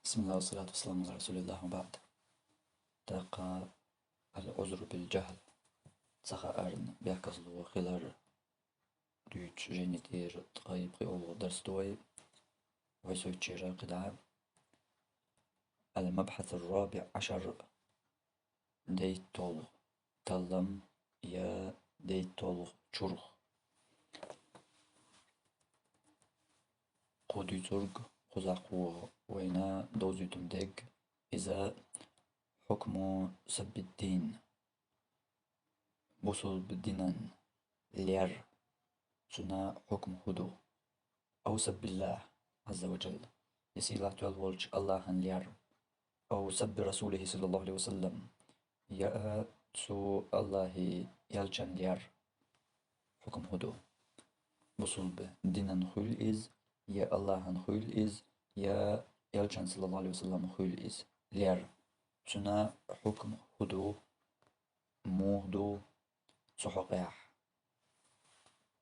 بسم الله والصلاة والسلام على رسول الله وبعد. تاقا العذر بالجهل تسخى أرن بيحكسلو خلال دوتش جينيتير تغيب أو درس دوي ويسوي تشيرا قدعة. المبحث الرابع عشر ديت طول تلم يا ديت طول شرخ قودي ترق قزاقو وينا دوزي تمدق إذا حكم سب الدين بوصل بالدينان لير سنا حكم هدو أو سب الله عز وجل يسيلا تولج الله لير أو سب رسوله صلى الله عليه وسلم يا سو الله يلجن لير حكم هدو بوصل بدينان خل إز يا الله خل إز يا يلجن صلى الله عليه وسلم خل إز لير سنا حكم هدو موهدو صحقيح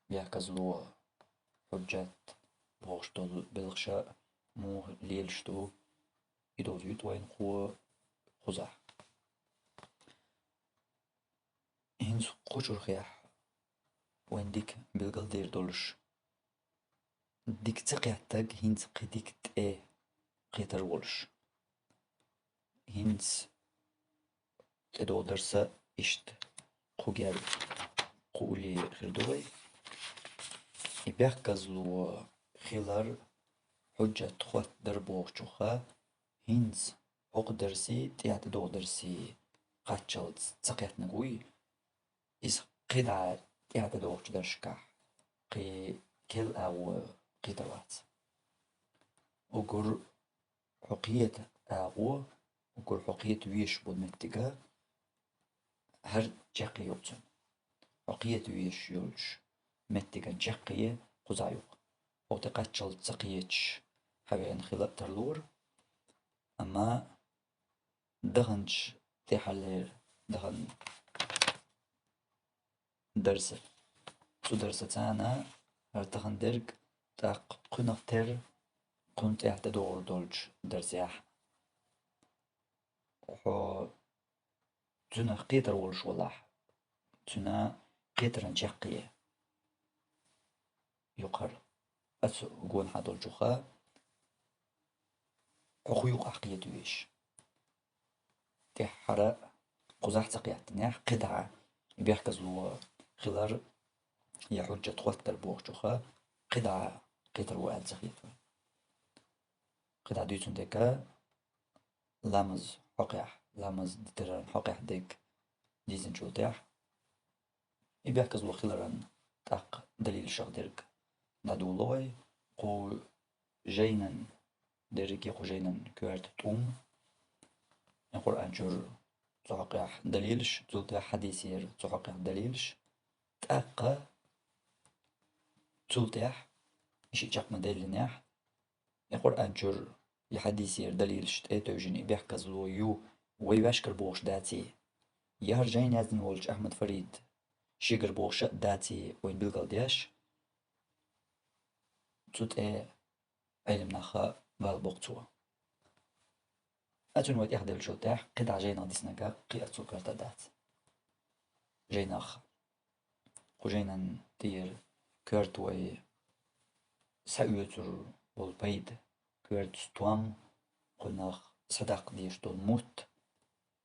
بيحكزلو حجات بوغشتول بلغشاء مو ليلشتو إدوزيت وين قوة خزاح هنس قوشور خياح وين ديك بلغل دير دولش ديك تقيعتاق هنس قديك تأي قيتر ولش هنس تدو درسا إشت قوغيار قولي خردوي يبيحكزلو خلال حجة خوات دربوغشوخا هنس حق درسي تيات دو درسي قاتشل تسقيت نقوي إس قدع تيات دو درشكاح قي كل أو قدوات وقر حقية أغو وقر حقية ويش بود متقا هر جاقي يوتن حقية ويش يولش متقا جاقية قزايوق وتقاتشل تسقيتش حبين خلق ترلور أما دغنش تحلير دغن درس تو درس تانا هر دغن درج تاق قنقتر كنت اعتدور دولج درس ياح وحو تنا قيتر ولش والله تنا قيتر نجاقية يقر أسو قون حدول جوخا أخويق حقية ويش تحرق قزح تقيات نيح قدعة بيحكزلو خلال هي حجة خواتر بوغشوخا قدعة قيتر وعد زخيت قدعة ديتون ديكا لامز حقيح لامز ديتران حقيح ديك ديزن شوتيح يبيحكزلو خلال تاق دليل شغ ديرك نادولوي قو جينن ديرك يقو جينن كوارت توم القرآن جر تحقيح دليلش تلتح حديثير تحقيح دليلش تاقا تلتح إشي جاق مدلل نيح القرآن جر يحديثير دليلش تأتو جيني بيحكزلو يو ويباشكر بوش داتي يهر جين يزن ولج أحمد فريد شيقر بوش داتي وين بلغل دياش تلت علم نخا بالبوقتوا أتون ويت إحدى الجوتاح قطع جينا ديسناقا قيئة سكر تدات جيناخ وجينا دير كورت وي سأيوتر والبيد كورت ستوان قلناخ صداق ديش دول موت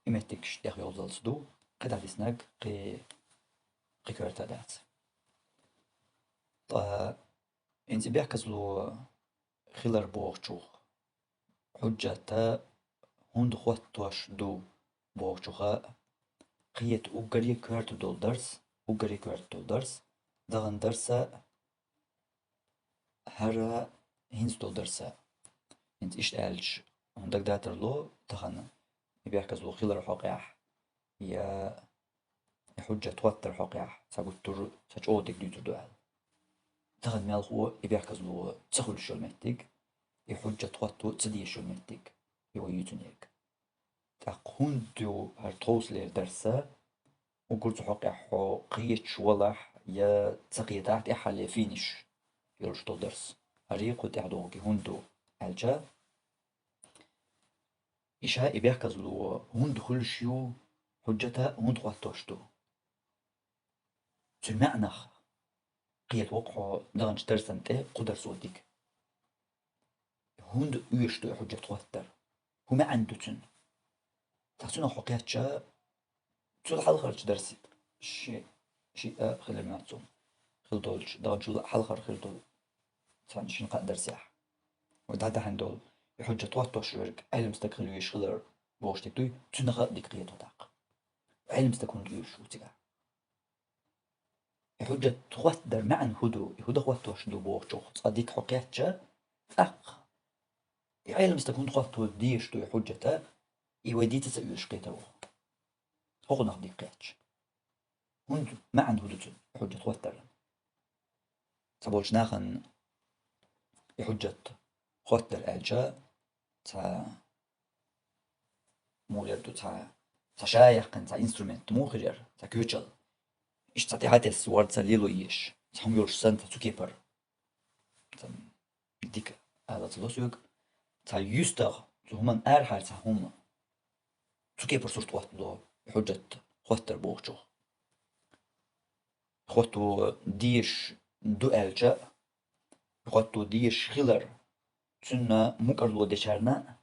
إمتكش ديخ يوزل صدو قطع ديسناق قي كورت تدات طا انت بيحكزلو خلر بوغشوخ حجة هند خواتوش دو بوغشوخا قيت أوغري كورت دول درس أوغري كورت دول درس دغن درسا هرا هنس دول درسا انت إشت ألج هندك داتر لو دغن يبيحكزلو خلر حقيح يا حجة توتر حقيح ساقوتر ساج أودك ديتر دوال دغن ميالخو يبيحكزلو تسخل شو المهتك يحجة توتر تسدي شو المهتك يو يوتنيك تاقون دو هر توصل درسا وقلت حقي حو قيتش والح يا تقيتات إحالي فينش يرشتو درس هري قلت إحدوغي هندو الجا إشاء بيحكز له هون دخل شيو حجتها هون تغطوشتو تمعنى قيت وقعه دغنش ترسنته قدر صوتك هون يشتو حجة توتر هما عنده تن تحسنا حقيقة شا تسول حلقة درسي شيء خلي معتصم خلطولش دغنش حلقة خلطول سان شين قا درسيح ودادا هندول بحجة توتوش ورق علم استقل يشغلر بوشتك دوي تنغا ديك قيت وداق علم استكون يوش وتيغا بحجة توتر معن هدو يهدو توتوش دو بوشوخ صديق حقيقة شا أق علم استكون توتو ديش دو حجة يودي تسأيوش قيتروخ هو نقدي قيتش هند معن هدو حجة توتر سبولش ناخن بحجة توتر ألجا تا مولردو تا شايح كان تا إنسترومنت موخجر تا كوتشل إيش تا تحتس وارد تا ليلو إيش تا هم يورش سان تا تكيبر تا ديك هذا تلوسيوك تا يستغ تا همان أرحل تا هم تكيبر سورت واتلو بحجة توتر بوخجو خوتو ديش دو ألجا خوتو ديش خلر تن مقرلو ديشارنا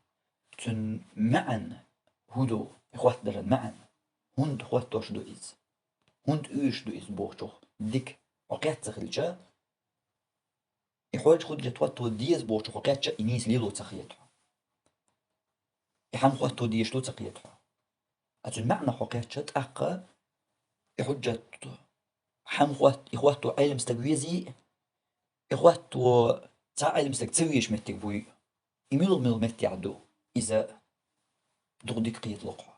تن معن هدو إخوات درن معن هند خواتوش دو إز هند إيش دو إز بوخجوخ ديك وقيت تخلجا إخواج خود جتواتو ديز بوخجوخ وقيت جا إنيس ليلو تخيطو إحام خواتو ديش لو تخيطو أتن معنى وقيت جا تأقى إحجة حام إخواتو علم استقويزي إخواتو تا علم استقويش متك بوي إميلو متي عدو إذا دغديك قيت لقوا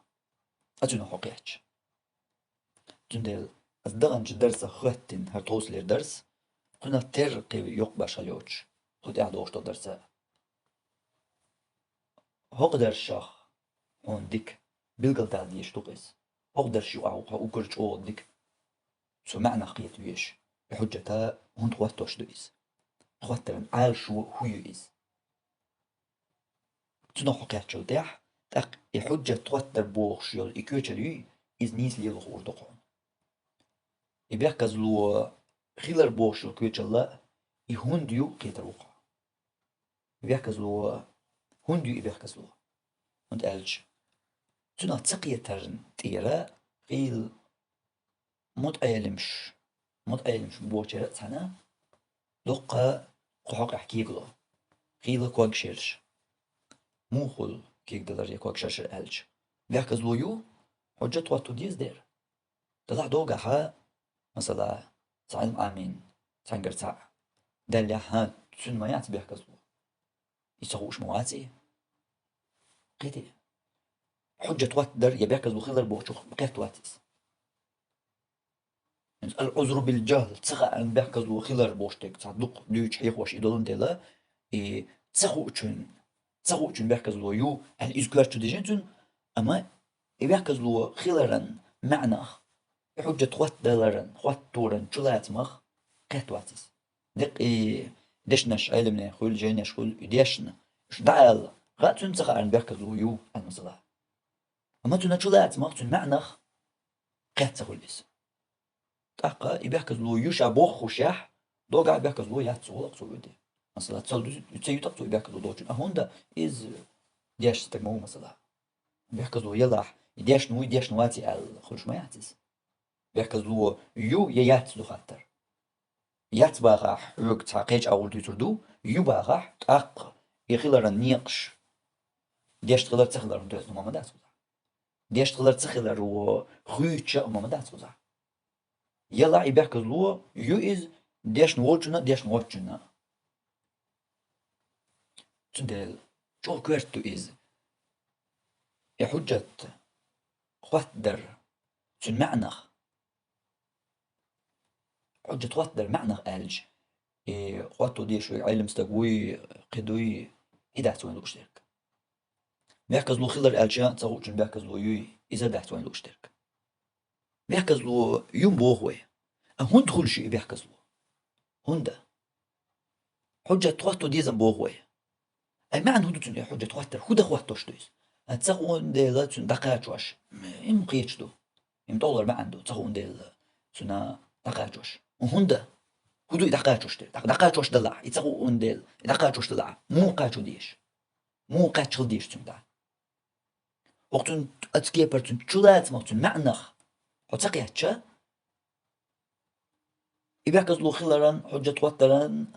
أتنا حقيقة جندل أصدقن درس خواتين هرتوس لير درس كنا ترقي يقبل شلوش خد قاعد وشتو درس هقدر شخ هون ديك بلقل تعدي يشتقس هقدر شو أو أقرج أو ديك سو معنى قيت ويش بحجتها هون خواتوش دويس خواتن عال شو هو يز تنا حقيقة شو تاح تاق يحجة توتر بوخ شيول إكوتشلي إز نيس ليلو خوردقون يبيحكز لو خيلر بوخ شيول كوتشلا يهونديو قيتر وقع يبيحكز لو هونديو يبيحكز لو هوند ألج تنا تسقية ترن تيرا قيل مد أيلمش بوشرة سنة لقى قحق أحكيقلو قيل كواق شيرش موخل كيك دلار يكواق شرشر ألج بيحكز لو يو حجة تواتو ديز دير دلع دوغا ها مثلا تعلم آمين تنقر تاع دلع ها تسن ما يعت بيحكز لو يسغوش مواتي قيتي حجة تواتر يبيحكز لو خيلر بوشوخ بقيت تواتيس العذر بالجهل تسخى أن بيحكز لو خيلر بوشتك تصدق ديوش حيخ واش إدولون ديلا تسخو تشن بيحكز لو يو أن إزكوار تديجنتون أما يبيحكز لو خيلرن معنى حجة خوات شلات مخ قيت واتيس دق دشنش علمنا خول جينش خول ديشنا إش دعال غاتون تسخى أن بيحكز لو يو المصلا أما تون شلات مخ تون معنى قيت تقول بس تاقا يبيحكز لو يوشا بوخ وشاح دوغا بيحكز لو ياتسولق سولودي مثلا تصل تسيوتق تو بيحكز لو دوجن هوندا إز ديش تكمو مثلا بيحكز لو يلاح ديش نواتي الخرج ما يعتس بيحكز لو يو يات لو خاطر يات باغاح روك تعقيج أول تردو يو باغاح تاق يخيلر النيقش ديش تغلر تخلر دوز نما مدات ديش تغلر تخلر و خويتشا نما مدات يلا يبيحكز لو يو إز ديش نواتشنا تندل شو كويرتو إز حجة خواتدر تن معنى حجة خواتدر معنى ألج خواتو ديش علم استقوي قدوي إدعت وين لوشترك بيحكز لو خلر ألجان تغوشن بيحكز لو يوي إذا دعت وين لوشترك بيحكز لو يوم بوهوي هون دخل شيء بيحكز له هوندا حجة خواتو ديزن بوهوي أي معنى هدو تن حجة خواتر هودا خواتوش دويس تسخون ديلا تون دقاجوش إم قيتشدو إم دولار ما عنده تسخون ديلا تون دقاجوش وهندا هدو دقاجوش دقاجوش دلع يتسخون ديل دقاجوش دلع مو قاجو ديش مو قاجل ديش تون دا وقتون أتكيبر تون تشولات ما تون معنخ حتسقياتشا يبعكز لو خلران حجة وتران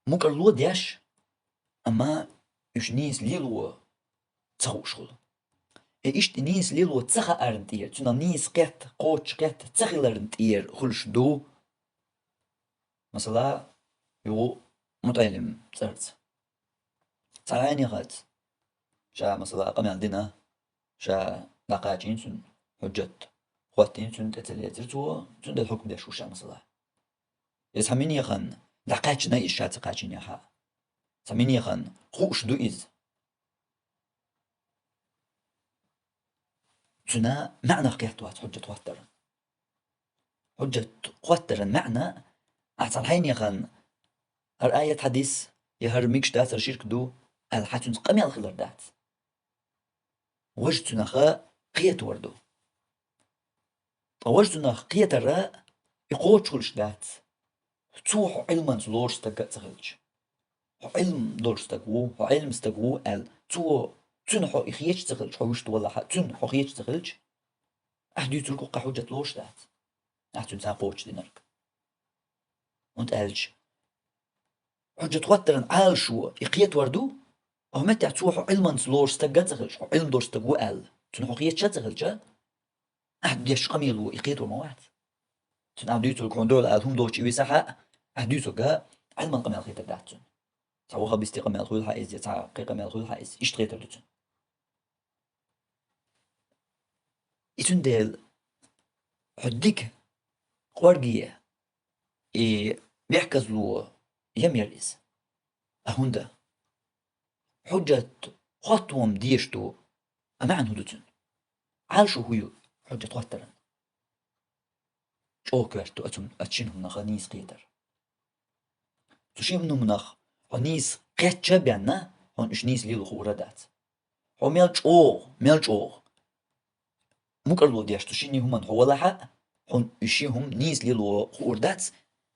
ممكن لو ديش أما إيش نيس ليلو تسخوشخل إيش نيس ليلو تسخ أرنتير تنا نيس قت قوتش قت تسخلرنتير خلش دو مثلا يو متعلم صرت تعاني غات شا مثلا قم عندنا شا لقاجين سن حجة خواتين سن تتلاتر تو سن الحكم ده شو شا مثلا يسميني يخن لقاج نايش شا تقاجين يخا سميني يخن خوش دو إز سنا معنى قيحتوات حجة واترن حجة واترن معنى أحسن حين يخن الآية حديث يهر ميكش دات رشيرك دو الحاتون قمي الخلر دات وجدتنا خا قية وردو وجدتنا قية الراء يقوش خلش دات توح علما زلور استقا تغلج علم دور استقو علم استقو ال تنحو إخيش تغلج حوشت ولا تنحو إخيش تغلج أحد يتركو قحوجة لوش دات أحد تنساقوش دينارك وانت ألج حجة وترن عال شو إقيت وردو أو متى توح علما زلور استقا تغلج علم دور استقو ال تنحو إخيش تغلج أحد يشقمي لو إقيت وموات تنعد يتركون دول هم دوش يسحق أحد يتركها علما قمي الخيط داتون تعوها باستقامة الخيط حائز يتعقق قمي الخيط حائز اشتغيت ردتون إتون ديل حديك قوارجية بيحكز له يميريز أهوندا حجة خطوم ديشتو أمان هدوتن عالشو هيو حجة خطرن شوكرتو أتشينهم نخ نيس قيتر تشيم نمنخ نيس قيتشا بيانا هون إش نيس ليلو خوردات هو ميلج مقرلو ديشتو شيني همان هو لحق هون إشيهم نيس ليلو خوردات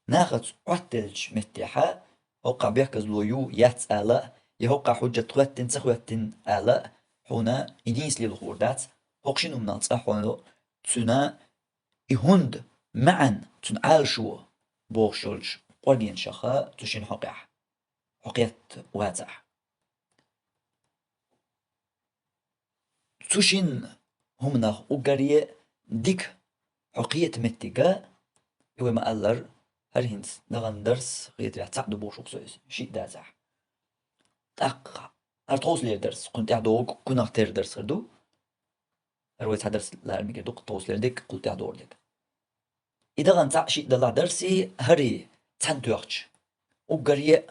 ناخد عتلج متيحة هوقع بيحكز لو يو ياتس آلا يهوقع حجة خواتن تخواتن آلا هنا إنيس للخوردات هوقشينو من أنصح هونو تسونا إهوند معا تن عالشو بوغشولج قرقين شخا تشين حقيت واتح تشين همنا أقرية ديك حقيت متيقا يوي ما ألر هرهنس نغن درس غير يعتقد بوشوك سويس شيء دازح تاق أرتوس لي درس كنت أعدو كنا اختار درس غردو أرويت درس لا أرمي كدو قطوس لي ديك قلت أعدو لك إذا غن تاق شيء دلا درسي هري تانتو يختش وقرية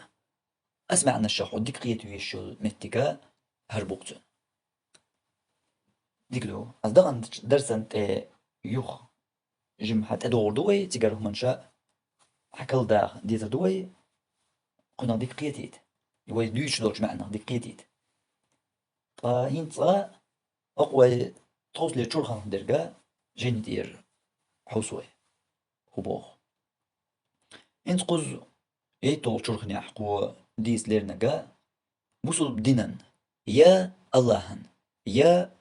أسمع عن الشيخ وديك قيت ويشو متيكا هربوكتون ديك لو أصدق غن درس أنت يوخ جم حتى دور دوي تيجره منشأ حكل دا ديتر دوي كنا ديك قيتيت يوي دويش دوش معنا ديك قيتيت هينتا أقوى توصل للشرخة درجة جين دير حوسوي خبوخ انت قز يتو شرخني أحقو ديس ليرنجا بوصل بدينن يا اللهن يا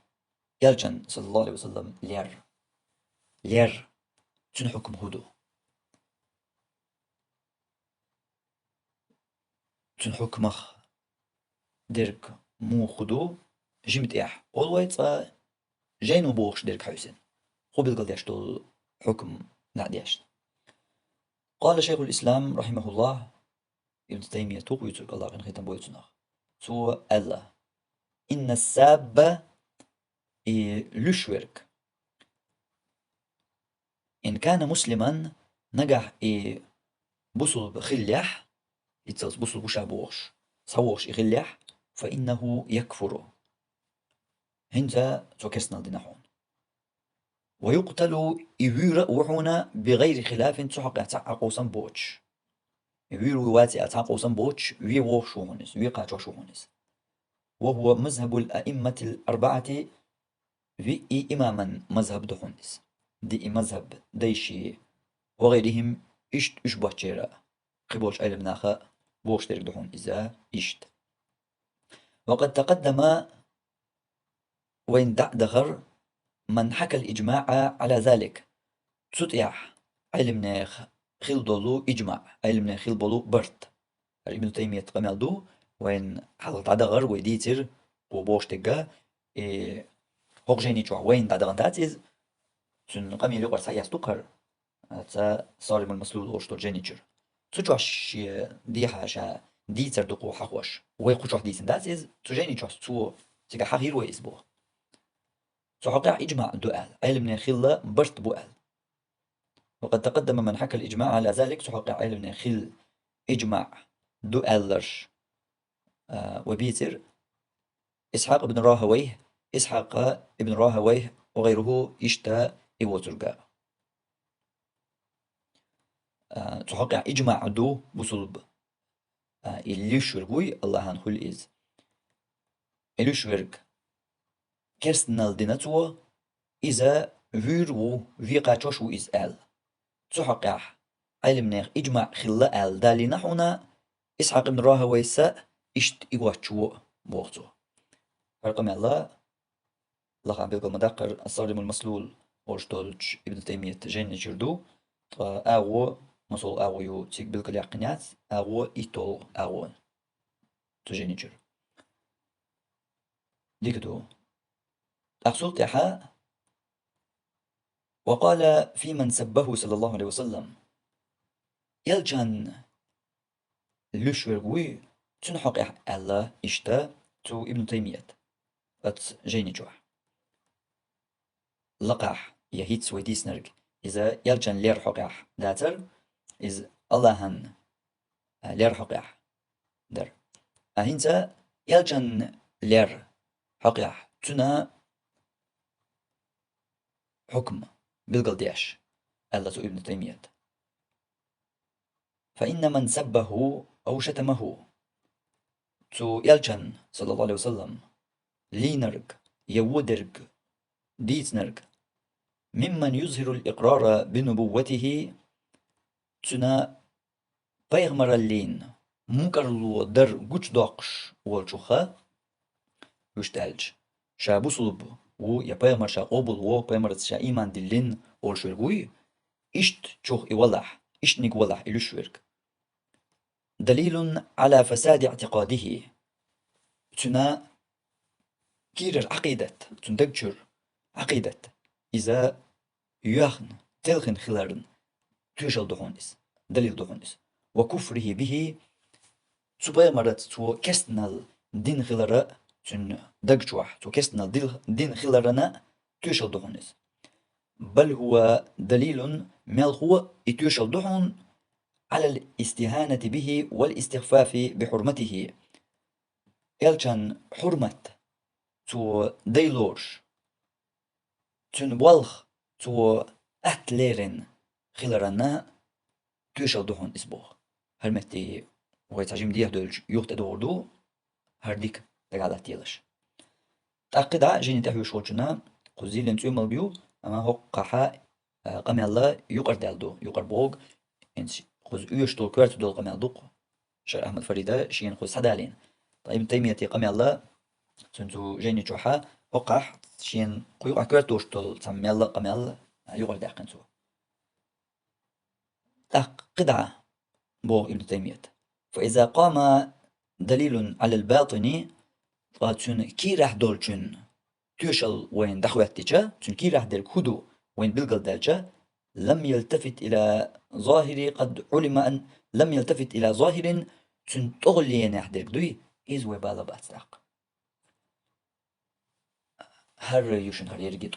يالجن صلى الله عليه وسلم لير شنو حكم هدو شنو حكمخ درك مو خدو جمت إح always جينو بوخش درك حسين خو بالقل ديشتو حكم نعديش قال شيخ الإسلام رحمه الله ابن تيمية توق يترك الله غن ختم بويتناخ سو الله إن الساب لشورك إن كان مسلما نجح بصل بخليح يتصل بصل بوشا بوخش صوخش يخليح فإنه يكفر هنجا توكسنا دينحون ويقتل يبير وحونا بغير خلاف تحق يتعقوسا بوش يبير واتي يتعقوسا بوش ويوخ شوهنس ويقاتو شوهنس وهو مذهب الأئمة الأربعة في إماما مذهب دخونس دي مذهب ديشي وغيرهم إشت إشبه جيرا قبولش أيل مناخا بوش ترك دخون إذا إشت. وقد تقدم وين دخر من حكى الإجماع على ذلك تسطيح علم ناخ خيل دولو إجماع علم ناخ خيل بولو برت ابن تيمية قمال دو وين حلقت عدغر ويديتر وبوش تقا هوق جيني جوا وين دغن تاتيز سن قميل يقر ساياس تقر تا صارم المسلول أوشتور جينيتشر تجوش دي حاشا ديتر دقو حقوش ويقوش واحد ديسن تاتيز تجيني جوا تو تيجا حقير ويسبو تحقق إجماع دؤال علم ناخيل برت بؤال. وقد تقدم من حكى الإجماع على ذلك تحقق علم ناخيل إجماع دؤالرش وبيتر إسحاق بن راهويه إسحاق ابن راهويه وغيره يشتا إيوترقا تحقق إجماع دو بصلب اللي شرقوي الله هنخل إز اللي شرق كرسنال ديناتو إذا فيرو فيقاتوش إز آل تحقق علمنا إجماع خلا آل دالي نحونا إسحاق بن راهويه سا إشت إيواتشو بوغتو رقم الله لقى بيقول مدقر الصارم المسلول ورشتولج ابن تيمية جيني جردو أغو مسؤول أغو يو تيك بيقول يقنيات أغو إيتول أغو تجيني جر ديكدو أقصد تحا وقال في من سبه صلى الله عليه وسلم يلجان لشورغوي تنحق الله إشتا تو ابن تيمية أت جيني جوح لقاح يهيت سويديس نرج إذا يلجن لير حقاح داتر إذ اللهن لير حقاح در أهينتا يلجن لير حقاح تنا حكم بالقلديش الله ابن تيمية فإن من سبه أو شتمه تو يلجن صلى الله عليه وسلم لينرج يودرج ديتنرج ممن يظهر الإقرار بنبوته تنا بيغمر اللين مكرلو در جوش داقش والشوخة يشتالج شابو صلب و يا بيغمر شا قبل و بيغمر شا إيمان دلين والشوغوي إشت شوخ إولح إشت نيك إلوشويرك دليل على فساد اعتقاده تنا كيرر عقيدة تندقشر عقيدة إذا يخن تلخن خلارن تيشل دخونس دليل دخونس وكفره به سبايا مرات تو كستنال دين خلارا تن دقشوح تو كستنال دين خلارنا تيشل دخونس بل هو دليل ملخو يتيشل دخون على الاستهانة به والاستخفاف بحرمته يلشان حرمة تو ديلورش تن والخ تو أتليرن خلارنا تيشل دخون اسبوع هرمتي ويتعجم ديه دولج يوخت دوردو هرديك تقعدت يلش تأقدا جيني تحوي شوچنا قزيلن تيوم البيو أما هو قحا قمي الله يقر دالدو يقر بوغ انس قز يشتو كوارت دول قمي الدوق شيخ أحمد فريدة شين قز سدالين طيب تيمية قمي الله تنتو جيني جوحا وقح شين قيوقع كوارت دوشتول تسمي الله قمي الله يقر داقنتو تأقدا بوغ ابن تيمية فإذا قام دليل على الباطن فاتون كي راح دولچن تيشل وين دخواتيجا تون كي راح دير كودو وين بلقل دالجا لم يلتفت إلى ظاهر قد علم أن لم يلتفت إلى ظاهر تون تغلي نحدر دوي إز وبالا باتساق هر يوشن هر يرجت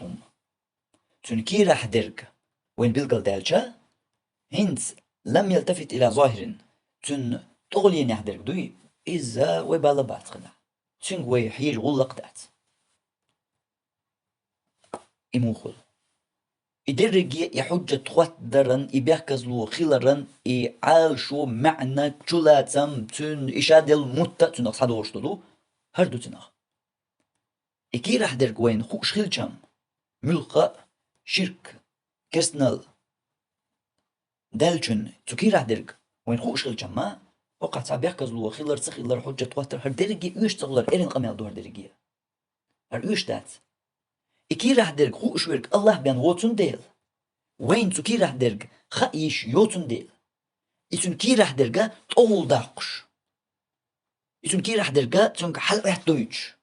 تون كي راح ديرك وين بلقل دالجا هنس لم يلتفت إلى ظاهر تون تغلي نحدر دوي إذا وبالا باتخنا تون وي حير غلق دات إموخل إدرجي يحجة تخوات درن إبيحكز لو خيلرن إعالشو معنى تشولاتم تون إشادل متة تون أصحاد ورشتلو هردو تنخ إكي راح درك وين خوش خلشم ملقى شرك كسنل دالشن تكي راح درك وين خوش خلشم ما وقع صعب يحكز لو خيلر سخيلر حجة توتر هر درجي يوش تغلر إيرين قميل دور درجية هر يوش دات إكي راح درك خوش ورك الله بيان غوتون ديل وين تكي راح درك خايش يوتون ديل إتون كي راح درجة طول داقش إتون كي راح درجة تونك حل راح دويتش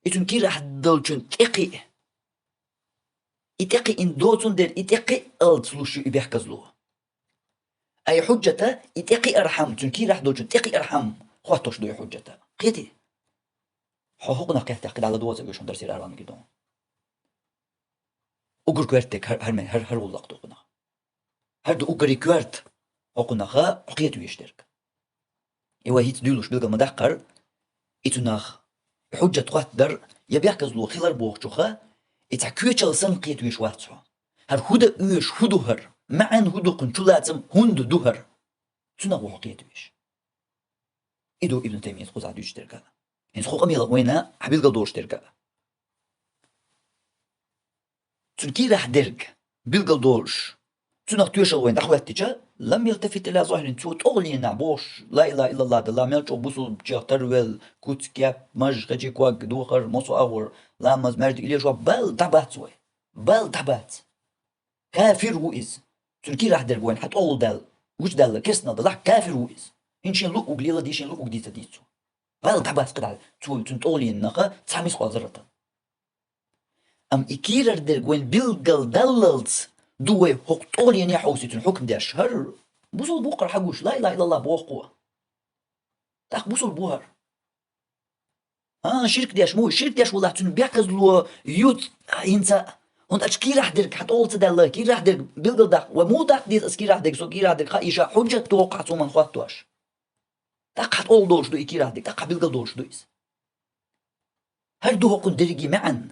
إتون كي راح دولشون تقي إتقي إن دوتون ديل إتقي ألتلوشو إبيحكزلو أي حجة إتقي أرحم تون كي راح دولشون تقي أرحم خواتوش دوي حجة قيتي حقوقنا كيف تعقد على دوازة ويشون درسي الأران كدون أقر كوارتك هر والله دوقنا هر دو أقري كوارت حقوقنا خا قيتو يشترك إيوا هيت دولوش بلغة مدحقر إتوناخ حجة تواتر يبيحكزلو خلال بوغشوخا إتعكويتشال سنقيت ويش واتسو هر هودا ويش هودو هر معن هودو قنشولاتم هندو دوهر تناغو حقيت ويش إدو ابن تيمية خوزا دوش تركا إن سخوق أميلا وينا حبيل قدوش تركا تنكي راح درك بالقدوش تناغ تويشال وين أخواتيجا لم يلتفت إلى ظاهر تو تغلي نعبوش لا إله إلا الله دلا ميلچو بوسو بجيغ ترويل كوت كياب مج خجي كواك دوخر موسو أغور لامز مرد إلي جوا بل تبات سوي بل تبات كافر وإز تنكي راح درك وين حتى أول دال وش دال كسنا دلا كافر وإز إنشين لوك وقليلا ديشين لوك وقديتا ديتسو بل تبات قدال تو تنتغلي نقا تسامي سقال زرطا أم إكيرر درك وين بلقل دللت دوي حقطولي يا حوسيتون حكم داش هر بوصل بوقر حقوش لا إله إلا الله بوخ قوة تاق بوصل بوهر شرك داش مو شرك داش والله تون بيعكز لو يوت إنسا هون أشكي راح درك حتقول تدل كي راح درك بلقل داق ومو داق ديت أسكي راح درك سو كي راح درك خايشة حجة توقعتو من خواتوش تاق حتقول دوش دو كي راح درك تاق بلقل دوش دويس هر دو هقن درجي معا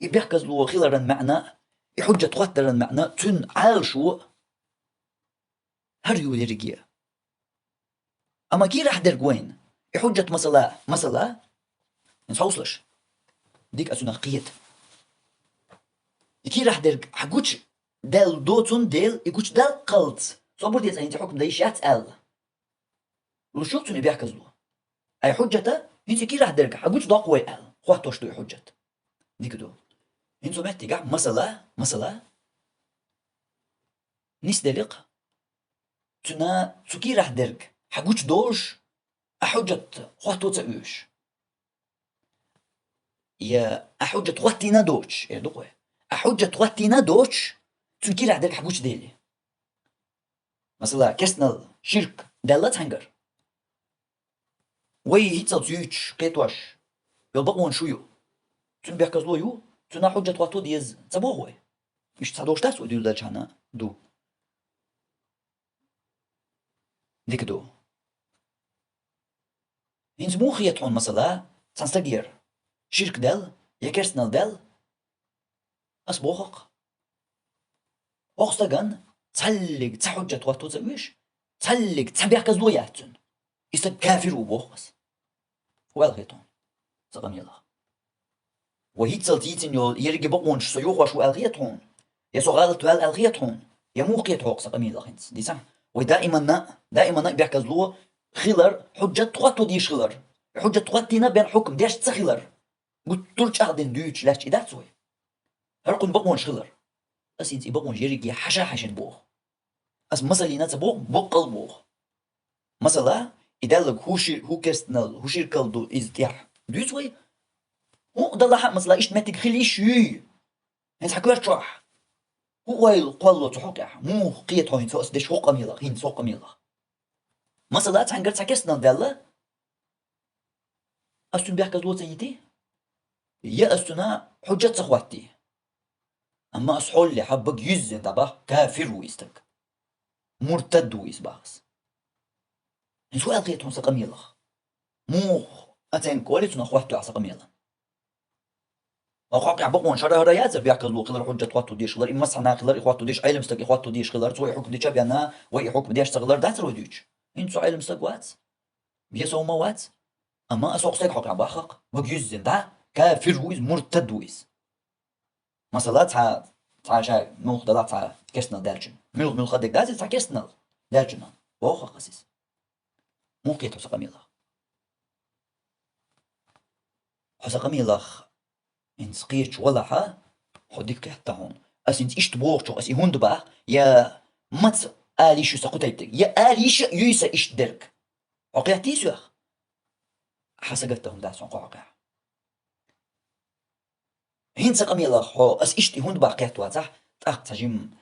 يبيعكز لو خلرا معنا يحجة توتر المعنى تن عالشو هر يو درجية أما كي راح درك وين يحجة مسألة نصوصلش ديك أسونا قيت كي راح درك حقوش دال دوتون ديل يقوش دال قلت صبر ديت أنت حكم دايشات أل وشوفتوني بيحكزلو أي حجة أنت كي راح درك حقوش ضاق وي أل خواتوش دو حجة ديك دو إنتو محتاجة مسألة نسدلق تنا تكي راح درك حقوش دوش أحجة خواتو تأوش يا أحجة خواتينا دوش يا دوقوي أحجة خواتينا دوش تكي راح درك حقوش ديلي مثلا كسنال شرك دالات هنجر وي هيتسا تيوش قيتواش يلبقون شويو تن بيحكزلو يو تنا حجة خواتو ديز تبوغوي مش تصدوش تاسو ديو دالشانا دو ديك دو إنت مو خيطون مثلا تنستجير شرك دال يا كرسنال دال أسبوخك أخستغن تسلق تحجة تواتو تسويش تسلق تبيحكز لو ياتن يستك كافر وبوخس والغيتون سقم يلا وهيت سلتيتن يو يرجع بقونش سيوخش والغيتون يا سغالت والغيتون يا موقيت حوق سقم يلا خنس دي سام ودائما بيحكز لو خلر حجة تواتو ديش خلر حجة تواتينا بين حكم ديش تسخلر قلت ترج أخدن دوش لاش إذا تسوي هرقن بقونش خلر أس إنتي بقونش يرجع حشن بوخ أس مثلا ناس بوخ بقل بوخ مثلا إذا لك هو كرستنال هو شركل دو إزديار دوسوي هو ده لحق مثلا إيش ماتك خليش يي هنس حكوش شرح هو القوالو تحقق مو قيته هنس أس دش حق ميلا هنس حق ميلا مثلا تعنقر تكرستنال دالة أستون بيحكز لو تيتي يا أستنا حجة سخواتي أما أصحول اللي حبك يزن تبع كافر ويستك مرتد ويسباس نسوا ألقيتهم سقم يلا مو أتين كواليتنا خواتو عسقم يلا أخاك عبقون شرها رياضة بيحكز لو خلر حجة خواتو ديش خلر إما صنع خلر إخواتو ديش علم استك إخواتو ديش خلر سوي حكم ديش بيانا وي حكم ديش تغلر داتر وديش إنتو علم استك وات بيسو ما وات أما أسوق سيك حق عباخك وجيزن دا كافر ويز مرتد ويز مثلا تا شا ملخ دلا تا كسنال دالجن ملخ خدك دازي تا كسنال دالجن بوخ قسيس موقيت حسقمي الله حسقمي الله إن سقيت ولا خديك كحتى هون أسنت إيش تبوخ شو أسي هون دبا يا مت آليش سقطيتك يا آليش يوسا إيش درك عقيتي سوخ حسقتهم داسون قاقع هين سقمي الله حو أس إيش هون دبا قيتوا صح تجيم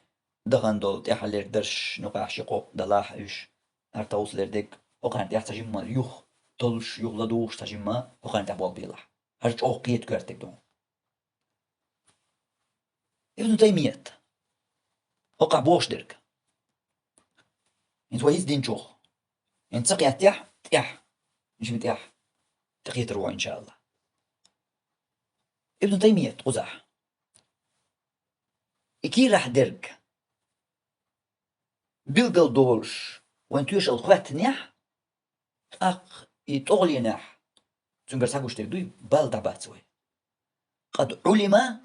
دغندول تحلر درش نقع شقو دلاح إيش هرتوصلردك وكان تحتاجم يوخ تلش يغلدوش تجمع وكان تبوك بيلح هرج أوقيت كرتك دون ابن تيمية وقع بوش درك انت ويز دين شوخ انت سقي تيح مش بتيح تقية الروح إن شاء الله ابن تيمية قزح إكي راح درك بيلقل دولش وين توش الخوات نيح أق يتغلي نيح تنقر ساقوش تردوي بالدا باتسوي قد علم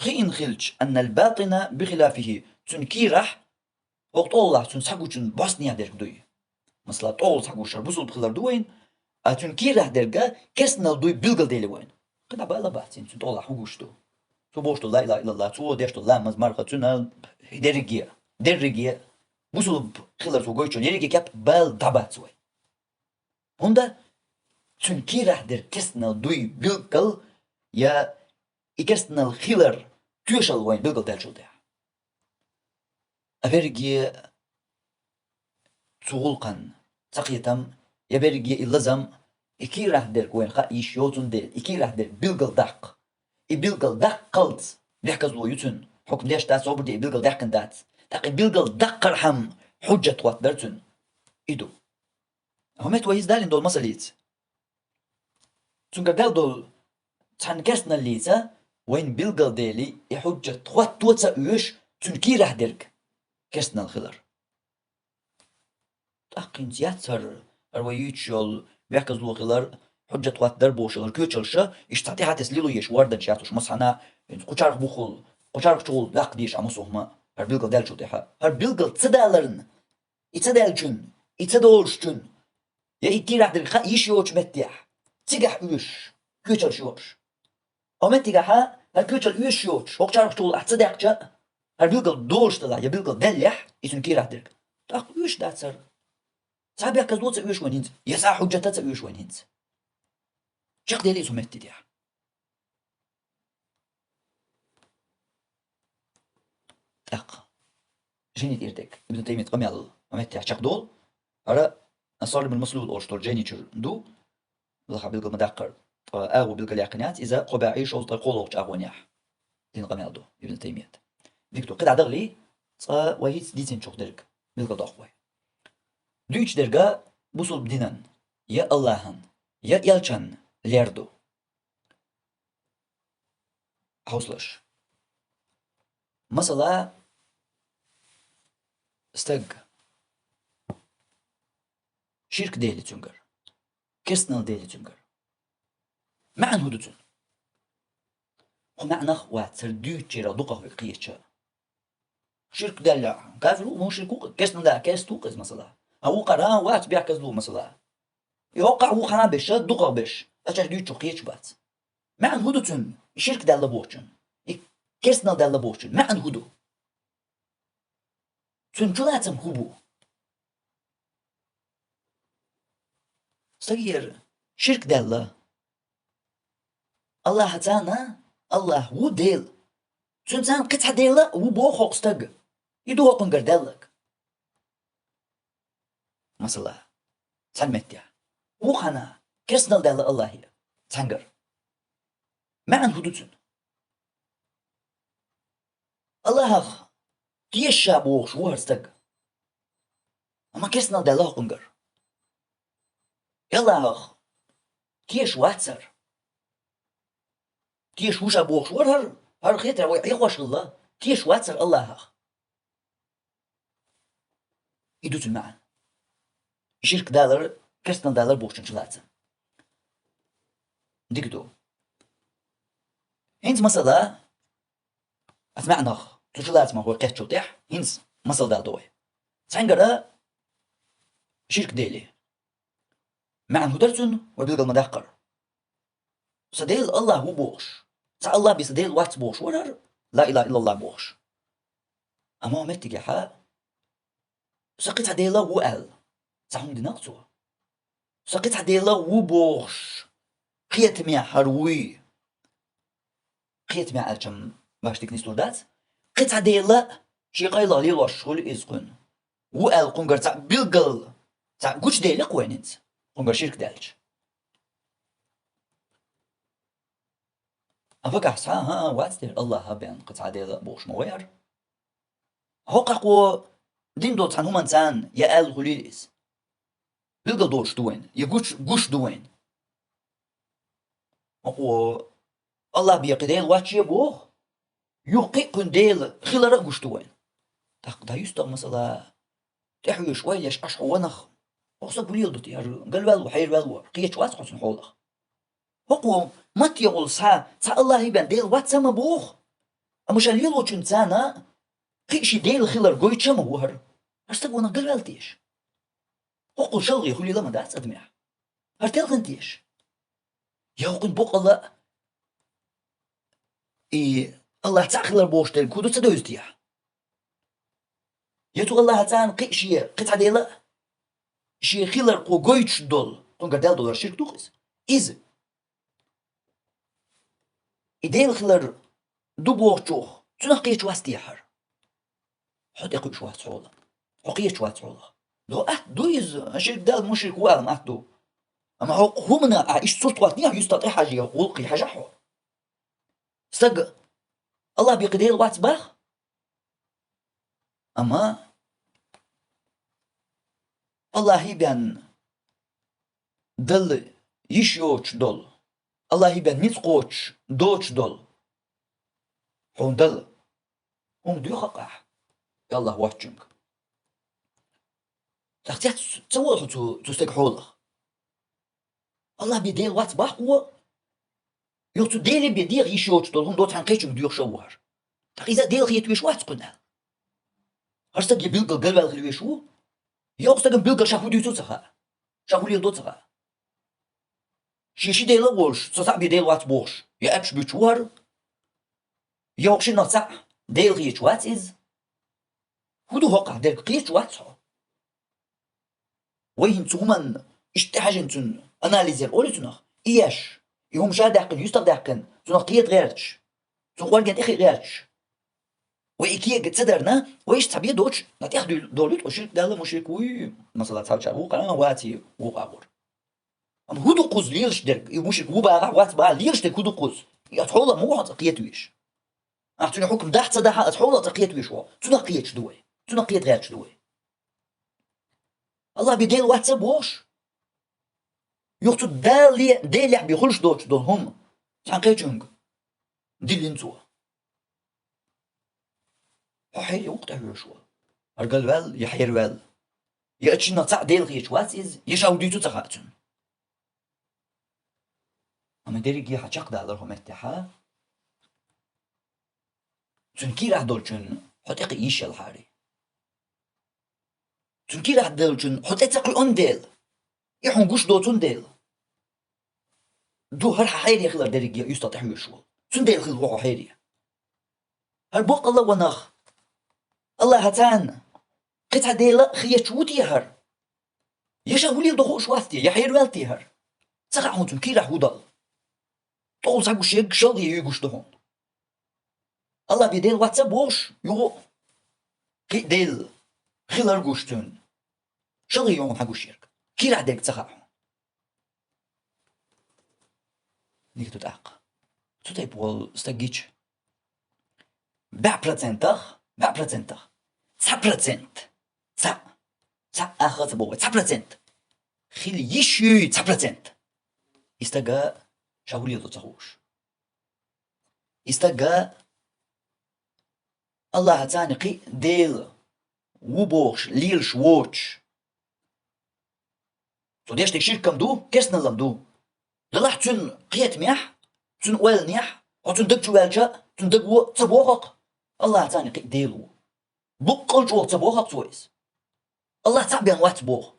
خين خلج أن الباطن بخلافه تنكي راح وقت الله تنساقو تن باسنيا درك دوي مثلا طول ساقو شربوسل بخلر دوين تنكي راح درقا كسنا دوي بيلقل ديلي وين قد بالا باتين تن طول حقوشتو تو بوشتو لا إله إلا الله تو ديشتو لا مزمارخة تنا درقيا بوسل بخلر تو قويتشو نيريكي كاب بال داباتسوي هوندا تنكي راح در كسنا دوي بيلقل يا إكسنا الخلر توشل وين بيلقل دالشو ده أفرقي تغلقن تقيتم يبرقي اللزم إكي راح در وين خايش يوتن ديل إكي راح در بيلقل دق بيلقل دق قلت بيحكز لو يوتن حكم ليش تاس أوبر دي بيلقل دقن دات تقي بيلقل دق رحم حجة وات درتن إدو همت ويز دالين دول مساليت تنقر دال دول تنكسنا الليتا وين بيلقل ديلي حجة وات توتا يوش تنكي راح درك كسنا الخلر تأقين تياتر أرويتشل بيحكز لو خلر حجة وات دربوشل كوتشلشا اشتعتي هاتس ليلو يش واردن شاتوش مسحنا قوشارك بوخل قوشارك شغل داق ديش عمسوهما هر بيلقل دال شو تيحا هر بيلقل تدالرن يتدالجن يتدولشتن يا إكي راح درك يش يوش متيح تيجح يوش كوتشل شوش أو متيجحا هر كوتشل يوش يوش قوشارك شغل أحتداقشا هر بيلقل دولش تلا يا بيلقل دلح يسون كي راح درك تاق يوش داتسر صاحب يحكز لو تسويش وين هنت يسا حجة تسويش وين هنت شق ديلي سمت ديح تاق جيني ديرتك ابن تيمية قمي على مت شق دول على أصار من المسلول أوشتور جيني تشر دو لخا بيلقى مدقر أغو بيلقى اليقينات إذا قبعي شغل تقولوش أغونيح دين قمي على دو ابن تيمية ديكتو قد عدغلي وهيت ديتين شوخ درك بيلقى ضاقوي دويتش درقا بوصل بدينان يا اللهن يا يالشان ليردو حوصلش مثلا استق شرك ديلي تنقر كسنال ديلي تنقر معن هدوتن ومعنى وات سردوتشي ردوقه في قيتشا شرك دلع كافر مو شركو كسنال دا كاس توقز مثلا أو قرا وات بيعكز له مثلا يوقع هو قرا بش دوقه بش أشر دوتشو قيتش بات معن هدوتن شرك دلع بوچن كسنال دلع بوچن معن هدو تنجلاتم هبو صغير شرك دلع الله هتانا الله هو ديل تنسان قطع ديلا هو بوخوق استق يدو هوقن قردلك مثلا تنمتيا هو خانا كسنال دلع الله هي تنقر معن هدوتن الله أخ تيشا بوخ شو هرستق أما كسنال دلع هوقنقر يلا أخ تيش واتسر تيش وش أبوخ شو هر خيتر ويخوش الله تيش واتسر الله أخ يدوتن معن شرك دالر كسنال دالر بوخشن شلاتن ديكدو هينز مثلا أسمعناخ تجلات ما هو قيت شوتيح هينز مثل دا دوي سعنقرا شرك ديلي مع هدرتن وبيلقى المداقر سديل الله هو بوش سا الله بيسديل وات بوش ورر لا إله إلا الله بوش أما متى حا سقيت هديلا وقال سهم دي نقصوا سقيت هديلا وبوش قيت ميا حروي قيت ميا أجم باش تكنيستور دات قيت هديلا شي قايلا لي وشغل إزقن وقال قنقر تا بيلقل تا قوش ديلي قوين انت قنقر شرك دالج أفكح سا ها واتستير الله هبين قيت هديلا بوش موير هوقاقو دين دوت عن همان تان يا آل غليليس بيلقى دوش دوين يا قوش دوين و الله بيقدين واتشي بوخ يوقي كنديل خلرا قوش دوين دا يستغ مثلا تحوي شوي ليش أشعو ونخ وقصة بليل دوتي قال والو حير والو قيش واسع حسن حولخ هو مات يقول سا الله يبان ديل واتسما بوخ أمش الليلو چنتانا قيشي ديل خلر قوي تشما بوهر أستغونا قال والتيش هو شلغي خلي لما دات أدمع هرتيل غنتيش يوقن بوق الله الله تاخلر بوش ديل كودو تدوز ديا يتو الله تان قيشي قطع ديلا شي خلر قو قويتش دول تنقر ديل دولار شرك دوخيس إز إديل خلر دو بوغ جوخ تنا قيش واس ديحر حد يقوش واس حولا حقيش واس حولا دو دويز شرك ديل مشرك والم دو أما هو منا إيش صوت واتنيا يستطيع حاجة غلقي حاجة حو استق الله بيقدير وات باخ أما الله يبان دل يشيوش دول الله يبان نتقوش دوش دول هون دل هون دو خقاح يا الله واتشنك تختيات تسوى تستيق حولخ الله بيدير وات باخ هو يوتو ديلي بيدير يشيوش دول هم دوت حنقيتشم ديوخ شوهر تخيزا ديل خيت ويش وات قنا هرستق يبيلقل قلبال الخلويشو يوقستقن بيلقل شاكو ديوتو تخا شاكو ليل دو تخا شيشي ديل وولش تصع بيديل وات بوش يا أبش بيتشوهر يوقشي نصع ديل غيش وات إز هدو هقع ديل قيش وات صح وين تهمن اشتحاجن تن أناليزير أولي تنخ إياش يهم شادقن يستغدقن تنخ قيت غيرتش تنخوالجن إخي غيرتش وإيكيه قتصدرنا وإيش تعبيه دوتش نتيخ دولت وشرك دالة مشرك وي مثلا تسالش وقنا واتي وقاور أم هدو قوز ليرش درك مشرك وباغا وات با ليرش درك هدو قوز يتحولا موها تقيت ويش أعطوني حكم داحت صداحة أتحولا تقيت ويش هو تنقيتش دوي تنقيت غيرتش دوي الله بيديل واتساب ووش يوتو دالي ديلي بيخلش دوتش دول هم تنقيتشنج ديل انتوا حيري وقتها يشوا أرجل وال يحير وال يأتشنا تاع ديل غيش واتيز يشاو ديتو تقاتن أما ديريجي حشاق دالرهم اتحا تنكي راح دولشن حتى يش الحاري تنكي راح دولشن حتى تقي أن ديل يحون قش دوتون ديل دو هر حيري خلر ديريجي يستطيع يشوا تن ديل خلر حيري هربوق الله ونخ الله هتان قطع ديلا خيش وتيهر يشاولي دخوش واثتي يحير والتيهر سقعون تنكي راح ودل طول ساقو شيك شلغي يقوش دهون الله بيديل واتساب ووش يو كي ديل خلر قوشتون شلغي يوم حقو شيرك كي راح ديك تسقعون نيك تتعق تتعب وال استقيتش بع برسنتخ 10%. آخر تبوه 10%. خيل يشيو 10%. استقى شاولي دو تخوش. استقى الله تانقي ديل وبوش ليلش ووش. تو ديش تكشير كم دو كيسنا لم دو. للاح تون قيت ميح تون ويل نيح وتندق جوالجا تندق وتصبوخك الله تاني ديلو بقل جو تصبوخك تويس الله تعبان واتبوخ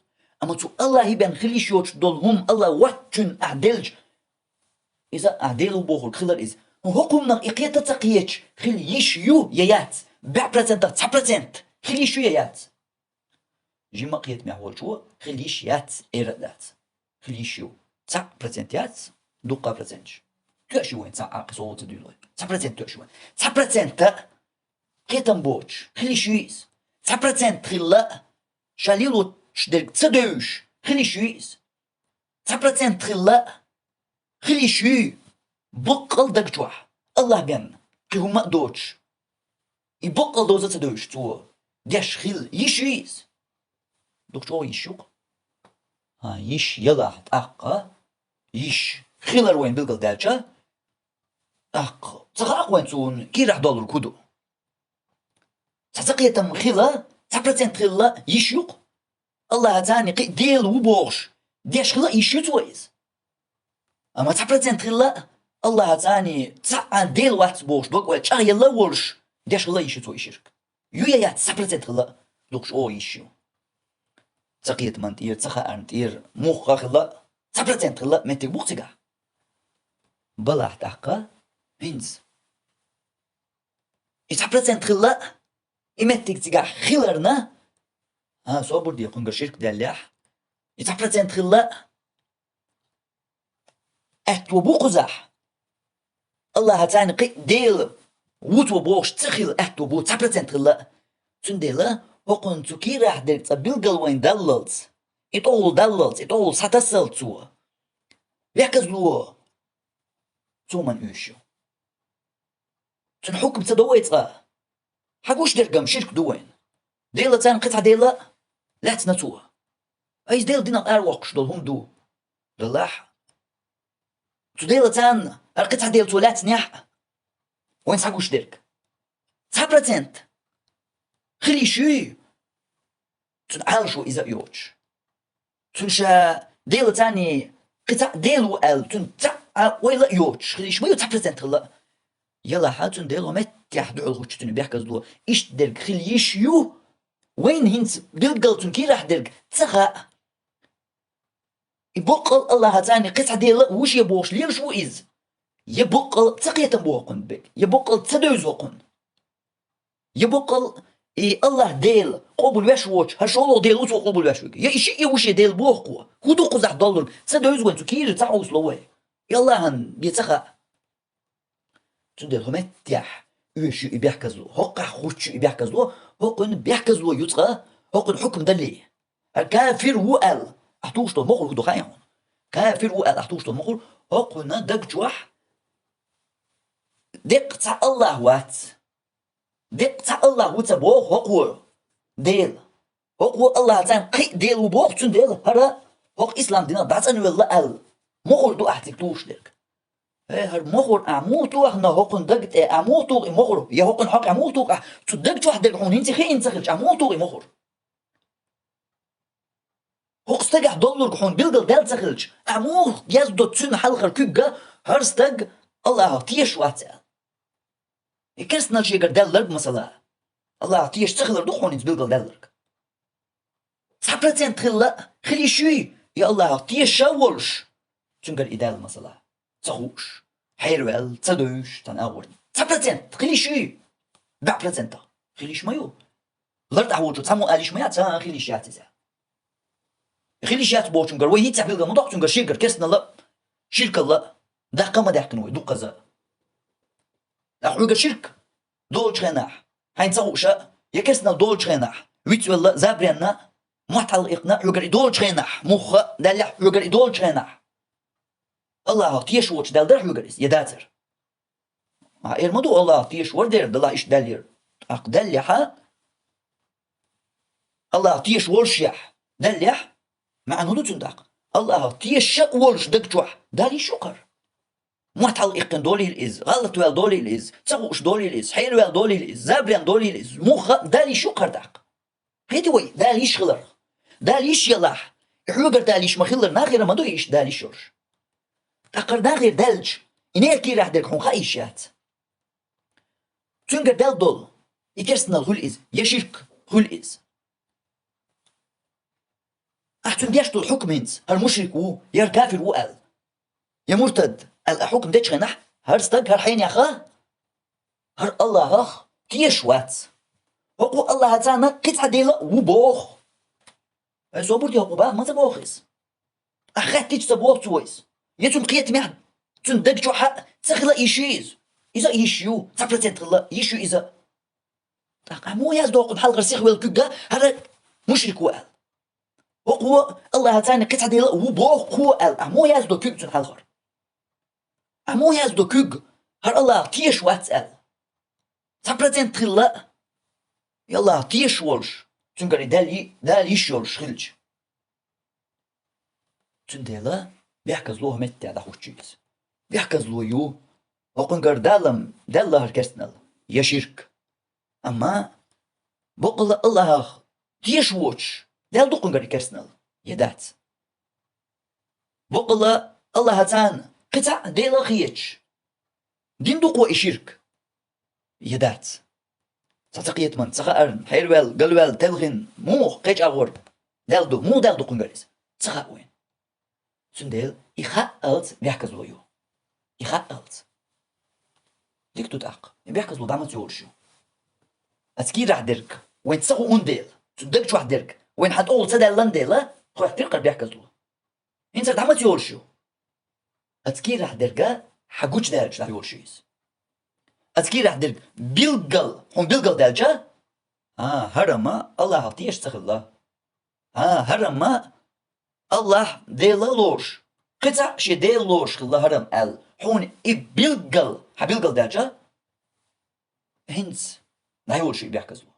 أما تو الله يبان خليش يوش دولهم الله واتشن أعدلج إذا أعدلوا بوخل خلال إذا حكمنا إقيادة تقييش خليش يو ييات 100% 9% خليش يو ييات جيما قيت معول شو خليش يات إيرادات خليش يو 9% يات دوقا برسنج تأشي وين 9 صوت دولار 9% تأشي وين 9% قيتم بوش خليش يويس 9% خلا شاليلو شدرك تصدوش خليش يويس 9% خلا خليش يو بقل دق جوح الله بيان كيهو ما دوش يبقل دوزة تصدوش تو ديش خل يشويس دوك شو يشوق ها يش يلا أقا يش خلر وين بلقل دالشا أقا تخاق وين تون كي راح دولار كودو تسقية تم خلا 9% خلا يشوق الله تاني قي ديل وبوش ديش خلا يشو تويز أما 9% خلا الله تاني تسع ديل وات بوش دوك وات شاغ يلا ورش ديش خلا يشو توي شرك يويا 9% خلا دوك شو يشو تقية من تير تخا أن تير مخ خلا 9% خلا متى بوختجا بلا تحقا هنز 9% خلا إمتى تجا خلرنا ها صبر دي قنقر شرك دلح 9% خلا أتو بوقزح الله تاني قي ديل وتو بوش تخيل أتو بو 9% خلا تنديلا وقن تكي راح درت بلقل وين دللت يطول دللت يطول ساتسل تو يكزلو تو من يشو تنحكم تدويت حقوش درقم شرك دوين ديلا تان قطعة ديلا لا تنتوه ايز ديل دينا الارواقش دول هم دو دلاح تو ديلا تان القطعة ديل تو لا تنيح وين حقوش درق 9% خلي شوي تنعالشو إذا يوش تنشا ديل تاني قطع ديلو ال تنتع ويلا يوش خلي شوي 9% خلا يلا حاتن ديلو متح دعو الخوش تنو بيحكز دو إيش درق خلي يشيو وين هنس دلقل كي راح درق تخا يبقل الله تاني قطع ديل وش يبوش ليل شو إز يبقل تقية بوقن بك يبقل تدوز وقن يبقل الله ديل قبل وشوش هالشغل ديل وتو قبل وشوش يا إشي يوش ديل بوقوا كودو قزح دولار تدوز وين تكير تعوس لوي يلا هن بيتخا تندل هم تيح وش بيحكزلو هقع خوش بيحكزلو هقن بيحكزلو يتخا هقن حكم دلي الكافر وقال أحتوش تو مخل كدو خايون كافر وقال أحتوش تو مخل هقن دق جوح دقت الله وات دقت الله وتبوخ هقو ديل هقو الله تان قي ديل وبوخ تندل هرا هق إسلام دينا دعتن والله ال مخل دو أحتكتوش ديك هر مخور عموتو احنا هقن دقت عموتو مخور يا هقن حق عموتو تدقت واحد دقحون انت خي انت خلج عموتو مخور هقستقح دولار قحون بلقل دال تخلج عموت يزدو تسون حلقر كوكا هرستق الله تيش واتسال يكرسنا الشيقر دالرق مثلا الله تيش تخلر دقحون انت بلقل دالرق 9% تخلا خلي شوي يا الله تيش شاولش تنقل إدال مثلا تخوش حيروال تدوش تناور 9% خليش ايه 4% خليش مايو لرد عوجو تسمو آليش مايا تا خليش ياتزا خليش يات بوچنگر وي هيت سحبلغا مدوق چنگر شيگر كسنا لا شرك الله دا قما دحكن وي دو قزا اخوغا شرك دول چخناح هين تسوشا يكسنا دول چخناح ويت ولا زابرينا محتل اقناع يوغر دول چخناح مخ دلح يوغر دول چخناح الله تيش وش دل درح يجلس يداتر مع الموضوع الله تيش وردر دلا إيش دلير أقدلها الله تيش ورشيح دلح مع نودو تندق الله تيش ورش دكتوح دالي شكر محتل إقن دولي الإز غلط ويل دولي الإز تسوش دولي الإز حيل ويل دولي الإز زابريان دولي الإز مخ دالي شكر دق هيدي وي دالي شغلر دالي يلاح يحوجر دالي مخلر ناخر ما دو إيش دالي شرش أقردان غير دلج إني أكيد راح درك حون خايشات تنقر دال دول يكرسنا الهول إز يشرك هول إز أحسن ديشتو الحكم هنس هالمشرك وو يا كافر وو قال يا مرتد الحكم ديش غنح هر استق هر حين يا خا هر الله أخ تيش وات هو الله هتانا قطعة ديلا وبوخ صبر دي هو ما تبوخس أخذت تيج تبوخ تويس يتون قيت مهد تون دق جو حق تخلا إيشيز إذا إيشيو تبرتين تخلا إيشيو إذا مو يزدوق بحال غير سيخ والكوكا هذا مشرك وقال هو الله هتانا قطعة ديلا وبوخ هو قال مو يزدو كوك تون حال غير مو يزدو كوك هر الله تيش وات قال تبرتين تخلا يلا تيش ولش تنقري دال يشولش خلج تنديلا بيحكز لوه متى هذا خوشيز بيحكز لو يو وقنقر دالله هركسنال يا شرك أما بقول الله تيش ووش دال دو قنقر كرسنال يدات بقول الله هتان قطع ديلا خيتش دين دو قوة شرك يدات تتقيت من تخارن حيروال قلوال تلغن مو قيج أغور دالدو مو دالدو قنقريز تخاوين سنديل يخاقلت بيحكز لو يو يخاقلت ديك تتاق بيحكز لو دامت يورشو أتكير راح درك وين تسخو انديل تدك شو درك وين حتقول تدال لنديلا خو تلقى بيحكز لو انت دامت يورشو أتكير راح درك حقوش دالج راح يورشيز أتكير راح درك بيلقل هم بيلقل دالجا هرما الله هطيش تخلا هرما الله ديلا لوش قطع شي ديل لوش خلا هرم ال حون بيلقل حبيلقل دالجا هنس لا يقول شي بيحكز له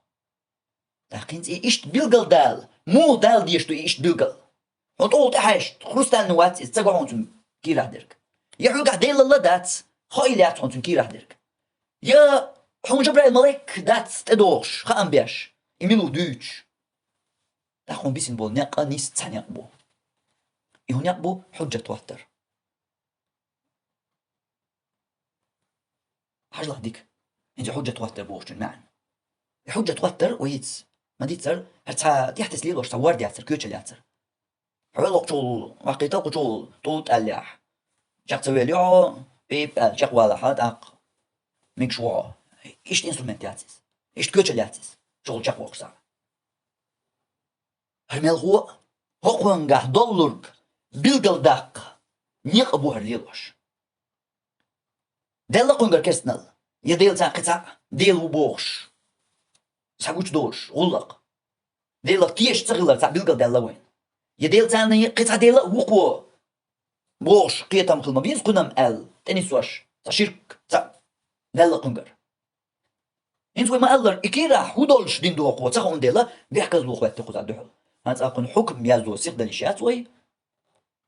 لكن إيش بيلقل دال مو دال ديشتو إيش بيلقل هون تقول تحشت خرستان نوات استقوا هون كي راح درك يا حوق ديل الله دات خايلات هون كي راح درك يا حون جبرائيل ملك دات تدوش خام بيش يميلو دوتش تاخون بيسن بول ناقا نيس تانيا بو يهون يقبو حجة توتر حاجة ديك انت حجة توتر بوش المعنى حجة توتر ويتس ما ديتسر هرتا تحتس ليلو شتا وارد ياتسر كيوتش ياتسر حوالو قجول وقيتا قجول طوط أليح جاق تسويليو بيب جاق والا حاد اق ميك شوا إيش إنسترومنت ياتس إيش كيوتش ياتس شغل جاق وقصا هرميل هو هقوانقا دولرك بيلقل داق نيق أبو هرليلوش ديلا قنقر كرسنال يديل تاع قطع ديل وبوش ساقوش دوش غلق ديلا تيش تغلر تاع بيلقل ديلا وين يديل تاع قطع ديلا وقوة بوش قيتا مخل ما بيز قنام ال تاني سواش تاع شرك تاع ديلا قنقر انتو ما ألر إكيرا حودولش دين دو قوة تاقون ديلا بيحكز لو خوات تقوز عدوحل هانت أقن حكم يازدو سيق داليشات وي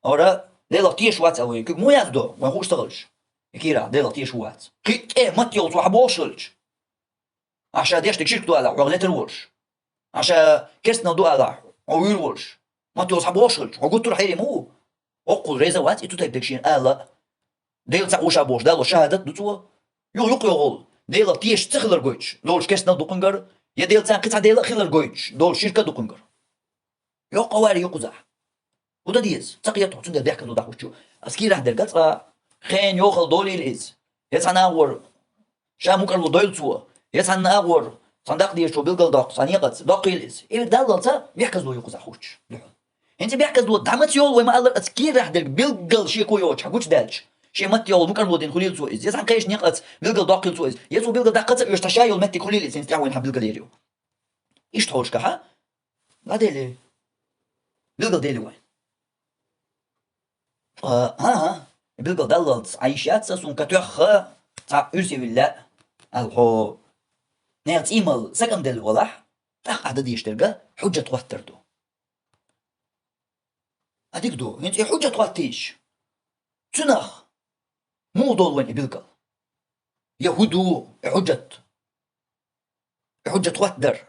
أورا ديلا تيش وات أوي كيك مو يازدو وين خوش تغلش إكيرا ديلا تيش وات قيت ما تيوت وحبوشلش عشان ديش تكشيك دو ألا وغليت الورش عشان كرسنا دو ألا وويل ورش ما تيوت حبوشلش وقلت له حيري مو أقول ريزا وات إتو تايب تكشين ألا ديلا تاقوش أبوش ديلا شهادت دوتوا يو يقول ديلا تيش تخلر قويتش دول كرسنا دو قنقر يا ديلا تاق قطع ديلا خلر قويتش دول شركة دو قنقر يو قواري يو قزح وده ديز تقيته تندر بيحكي دو داخوشو أسكي راح در قطع خين يوخل دولي الإز يتسانا أغور شا مكرلو دويل توا يتسانا أغور صنداق ديشو بيلقل داق صنيقت داقي الإز إيه دالتا بيحكي دو يقزح خوش انت بيحكي دو دعمت يول وما قال أسكي راح در بيلقل شي كويوش حكوش دالش شي مت يول مكرلو دين خليل توا إز يتسان قيش نيقت بيلقل داقي توا إز يتسو بيلقل داقت يشتشايل متي خليل إز انت وين حبيلقل يريو إيش تحوش كها لا ديلي بيلقل ديلي وين بيلقل دالت عايشات سون كتوخ تاع أرسي بالله الحو نيت إيميل سكن دل وضح تاخ عدد يشترقه حجة توتر دو هديك دو انت حجة توتيش تنخ مو دول وين بيلقل يهودو حجة توتر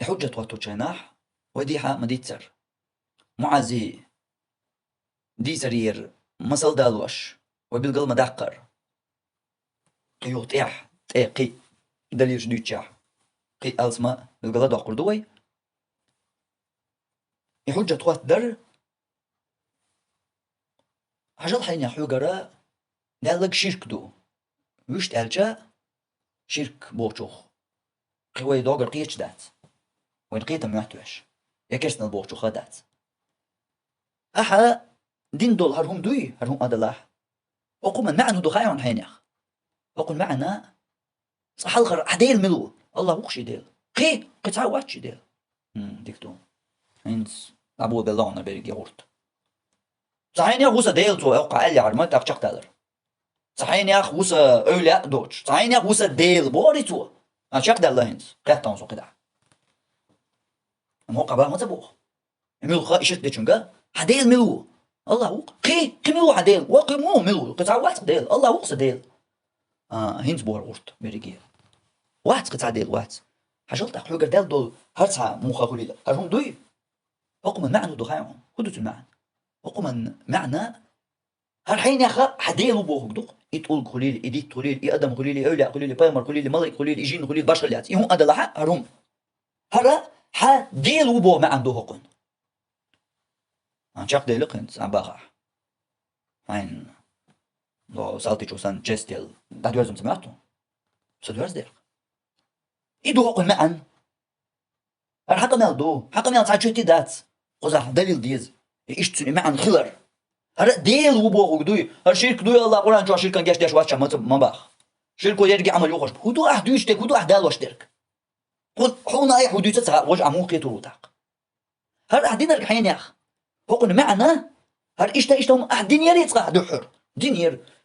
حجة توتر جناح وديها مديتسر معازي دي سرير مسل دالوش وبالقل مدقر قيوطيح قي دليل جديد قي ألسما بالقل دقر دوي يحجة توات در حجل حين يحوغرا دالك شرك دو وشت ألجا شرك بوچوخ قوي دوغر قيتش دات وين قيتا محتوش يكشتنا البوچوخ دات أحا دين دول هرهم دوي هرهم أدلاح وقوم معنا دخايون حينيخ وقل معنا صح الخر عديل ملو الله وقشي ديل قي تعواتش ديل ديكتو هينس أبو بلونا بيرجي غورت صحيح يا غوسا ديل تو أوقع اللي عرمت تقشق تالر صحيح يا غوسا أولى دوتش صحيح يا غوسا ديل بوري تو أشق دال هينس قطعون سو قدع موقع بقى ما تبوخ ملو خائشت ديشنجا عديل ملو الله وق قي ملو عديل وقي مو ملو قطعوات ديل الله وقص ديل هينس بور غورت بيرجي واحد قطع ديل واحد حشلت حوجر ديل دول هرسع موخا خليلا هرهم دوي وقم المعنى دخايهم خدوا المعنى وقم المعنى هالحين يا أخا حديل بوه دق يتقول خليل إديت خليل إقدم خليل أولى خليل بايمر خليل ملك خليل إجين خليل بشر لات يهون أدلها هرهم هرا حديل بوه ما عنده هقن أنشاق ديلقن سامباخا هين لو سالتي شو سان جستيل دادوزم سمعتو سدوز دير إدو هقن معن الحق مالدو حق مال تعجتي دات قزح دليل ديز إيش معن خلر هر ديل وبوغ دوي هر شرك دوي الله قرآن جو شركان جاش داش واتشا ما باخ شركو يرجع عمل يوخش هدو أحدوشتك هدو أحدال واشترك حونا أي حدود تسعى وجع موقي تروتاق هر أحدين الحين يا أخ هقن معنا هر إيشتا هم أحدين يريد صح دحر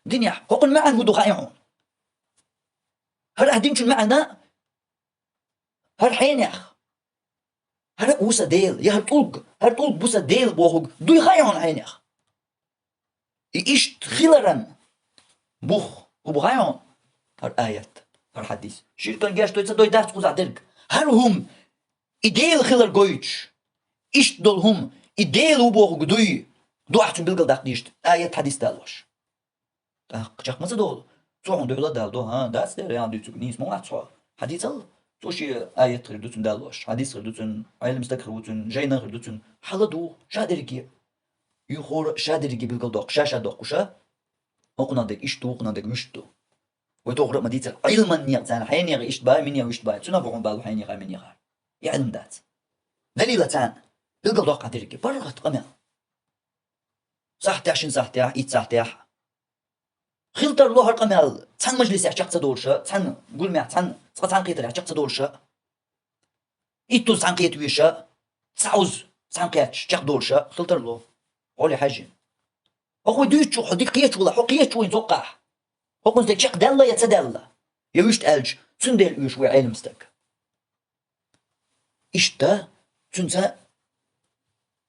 دنيا هقن معنا هدو خايعون هر أحدين شن معنا هر حين يا أخ هر بوسا ديل يا هر طلق بوسا ديل بوغ دوي خايعون حين يا أخ إيش خلرن بوخ وبغايون هر آيات هر حديث شركان جاش دوي دارت قوزع درك هر هم إديل خلر قويتش إيش دول هم إديل وبوغ دوي دو أحتم بلقل داق ديشت آيات حديث دالوش قشاق مزا دول صوحون دولا دال دو داس دير يعني دي تقنيس مو أتصوى حديث ال صوشي آيات غير دوتن دالوش حديث غير دوتن علم استكر دوتن جينا غير دوتن حالا دو شادركي يخور شادركي بلقل دوق شاشا دوق وشا وقنا ديك إشتو وقنا ديك مشتو وتغرق مديتر علما نيغتان حين يغ إشت باي من يغ إشت باي تنا بغن بالو حين يغ من يغ يعلم دات دليلتان بلقل دوق عدركي برغت قمع صحتاحشن صحتاح إيت صحتاح خلطر لوهر قمال تان مجلس يحشق تدورشا تان قول مع تان قيتر يحشق تدورشا إيتو تان قيت ويشا تعوز تان قيتش تشق دورشا خلطر لو قولي حاجة أخوي دويتشو حديك قيتشو ولا حقيتشو ينزقع أخوي زيك شق دالله يتدالله يويشت ألج تندل ويش وعلم مستك إشتا تنسى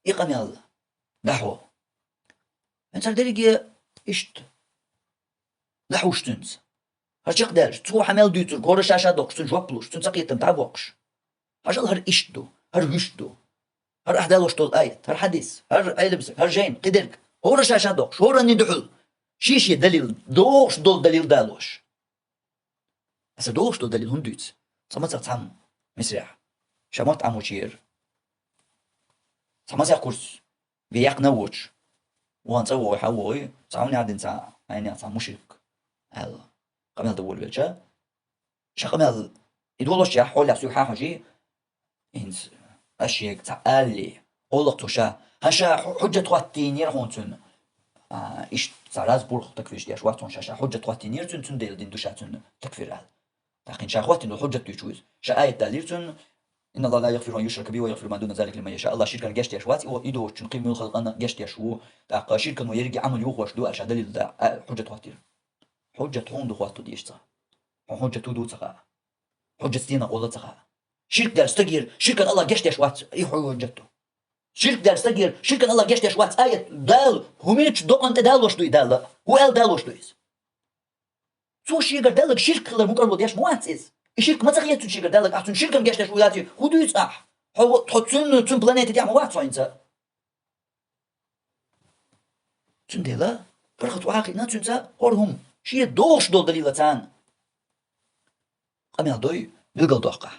إقامل دحوه أنت درجة إشت لحوش تنس هرشق دارج تو حمل ديتر كورة شاشة دوكش تنجوا بلوش تنسقيتم تعبوكش هرشل هر إشتو هر هشتو هر أحدالوش طول آيات هر حديث هر علمسك هر جين قدرك هورا شاشة دوكش هورا ندحل شيشي دليل دوكش دول دليل دالوش هسا دوكش دول دليل هندوت صمت تعم مسرح شمات عموشير صمت كورس بياق نوش وان تسوي حوي تعاوني عاد انت عيني عاد مشرك هذا قبل دول بالجا شقمل يدولش يا حول يسوي حاجه انس اشياء تعالي اولقتوشا هشا حجه تواتينير هونتن ايش صراز بول تكفيش دياش واتون شاشا حجه تواتينير تن ديل دين دوشاتن تكفير هذا لكن شاخوات انه حجه تشوز شايت داليرتن إن الله لا يغفر أن يشرك به ويغفر ما دون ذلك لمن يشاء الله شركا جشت يشوات وإيدو تنقيم من خلقنا جشت يشو تاق شركا ويرجع عمل يوخوش دو أشهد لله حجة تواتير حجة هون دو خواتو ديشتا حجة دو تقا حجة ستينا قولة تقا شرك دار استغير شركا الله جشت يشوات إيه حجته شرك دار استغير شركا الله جشت يشوات آية دال همينش دو أنت دال وش دوي دال هو قال دال وش دويس سو شيغر دالك شرك خلر مقربو ديش مواتيز الشركة ما تغير تشيك دالك أحسن شركة مجاشة شوياتي هو دويس تحطون بلانيت دي عم واحد صاينسا تندلا برخت وعاقي ناتشنسا أورهم شيء دوش دول دليلتان قميل دوي بلقل دوقع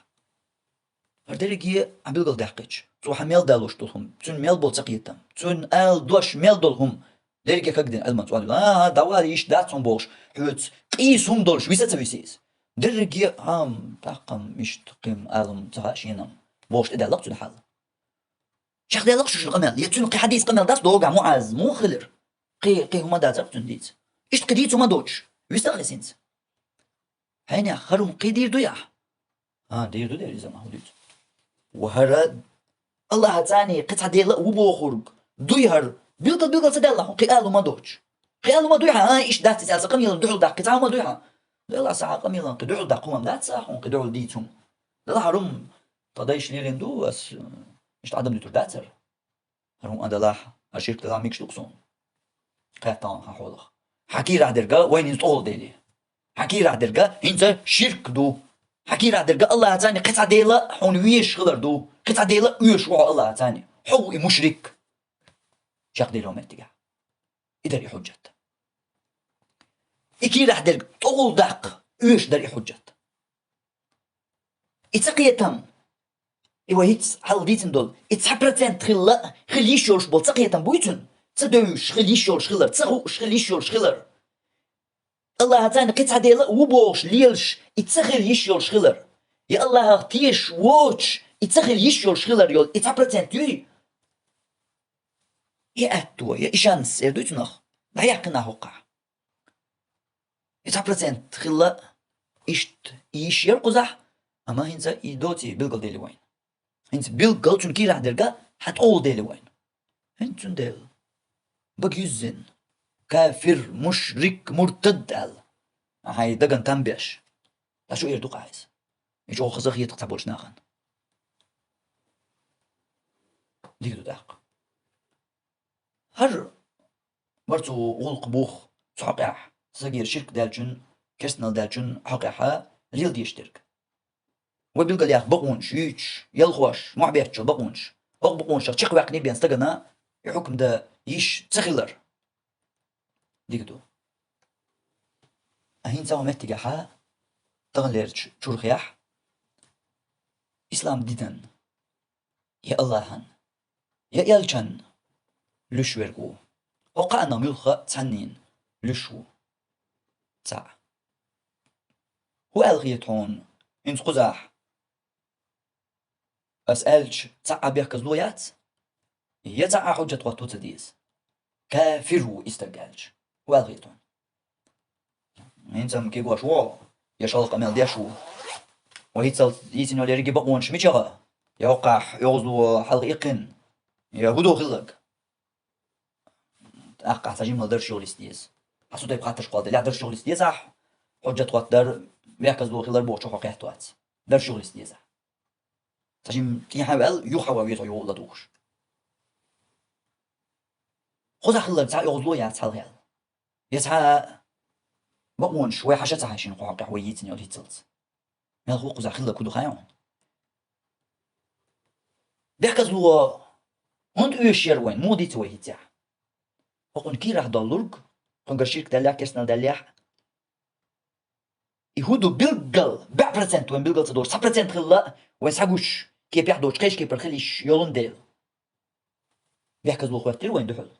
هردريجي عم بلقل دحقج صوحا ميل دالوش دولهم تون ميل بول سقيتم تون آل دوش ميل دولهم دريجي كقدن المن سؤال دواليش داتهم بوش حوت قيسهم دولش ويسات ويسيس دريجي عام تقم مش تقيم آلم تغاشينم بوش إذا لقتو الحال شيخ دي لقشو شو قميل يتون قي حديث قميل داس دوقع معاز مو خلر قي هما داتر ديت إيش قديت هما دوش ويستغلي سينس هيني خرم قي دير دويا دير دو دير زمان هوديت وهرد الله تاني قطعة ديلا وبوخرج دويهر بيلقل سدالله قيالو ما دوش قيالو ما دويها إيش دات تسأل قميل دعو دق قطعة ما دويها لا ساعة قميل قدعو دقهم دات ساعة قدعو ديتهم لا هرم تضيش ليرين دو بس مش تعدم لتر داتر هرم أدلاح الشركة لا ميكش لقصون قطعة حولخ حكي راح درجة وين ينطول ديلي حكي راح درجة إنت شرك دو حكي راح درجة الله تاني قطعة ديلا حون ويش خضر دو قطعة ديلا ويش وعو الله تاني حو مشرك شاق ديلهم انتقع إدري حجت إكي راح درجة طول دق ويش دري حجت إتسقيتم إيوه هيتس حال ديتن دول إتسحبرتين تخلا خليش يورش بول تسقيتم بويتن تدوش خليش يورش خلر تسخوش خليش يورش خلر الله تاني قطعة ديلا وبوش ليلش إتسخل يشيورش خلر يا الله تيش ووش إتسخل يشيورش خلر يول إتسحبرتين توي يا أتوا يا إشانس يا دوتنخ لا يحقنا وقع إتسحبرتين خلا إشت يشير قزح أما هنسا إدوتي بلقل ديلي وين هنسا بلقل تنكي راح درقا حتقول ديلي وين هنسون ديل بقيزن كافر مشرك مرتد ال هاي دقن تنبيش لا شو يردوق عايز يجو خزخ يتقطع بولش ناخن ديكدو داق هر برتو غلق بوخ صحقح صغير شرك دالجن كسنال دالجن حقحا ريل ديشترك وبيلقى لياخ بقونش ييتش يلخوش معبيتش بقونش بقونش تشيق واقني بيان استغنا يحكم دا يش تسخلر ديكدو أهين سوا متجحا تغليرش شورخياح إسلام ديدن يا اللهن يا يالجن لشورغو وقعنا ملخا تسنين لشو تسع هو ألغيتون إنت قزاح أسألش تسع بيحكز لويات يتسع حجة واتو تديز كافرو استقالش هو ألغيتون إنت مكيقوا شو يشالق أمال ديشو وهيتصل يتنو ليريكي بقون شميشغا يوقع يغزو حلق إقن يهودو خلق أقع سجيم لدر شغل استيز حسو تايب خاطر شقال دي لا در شغل استيز حجة وات در بيحكز دو خلر بوشو حقيح توات در شغل استيز سجيم تيحاول يوحاوا ويتو يولدوش خوزا خلر تسع يغزو ياتسال هيل يتسع بقون شوي حاجة حاشين قوقع ويتني ولي تلت مال هو قزا خلر كدو خايون بيحكز دو هند يشير وين مودي توي تاع وقن كي راح دلورك قن شرك دليح كسنا دليح يهودو بيلقل 100% وين بيلقل تدور 100% خلا وين ساقوش كي بيحدوش قيش كي برخليش يولون ديل بيحكز دو خواتير وين دحل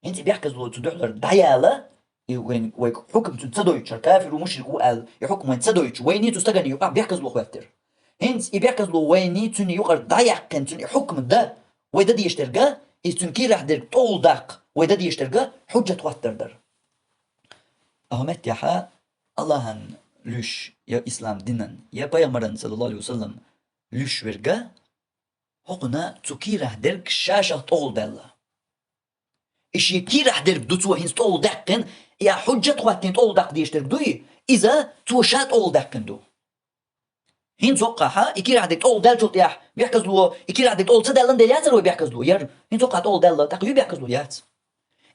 انت بيحكز دو تدحلر ديالا وين حكم تصدويتش كافر ومشرك وقال يحكم وين تصدويتش وين تستغني يقع بيحكز دو خواتير انت بيحكز دو وين تني يقر ضيع كان تني حكم ده ويدا دي يشترقا يستنكي راح دير طول داق ويدا دي يشترقا حجة توتر در أهمت يحا اللهن لش يا إسلام دينن يا بيامرن صلى الله عليه وسلم لش ورقا هقنا تكي راح ديرك شاشة طول دالا إشي كي راح ديرك دو توهين طول داقن يا حجة توتين طول داق دي يشترق دوي إذا توشات طول داقن دو هين توقعها إكي راح ديك طول دال شو تياح بيحكز له إكي راح ديك طول تدلن دليات ولا بيحكز له ير هين توقع طول دال تقيو بيحكز له يات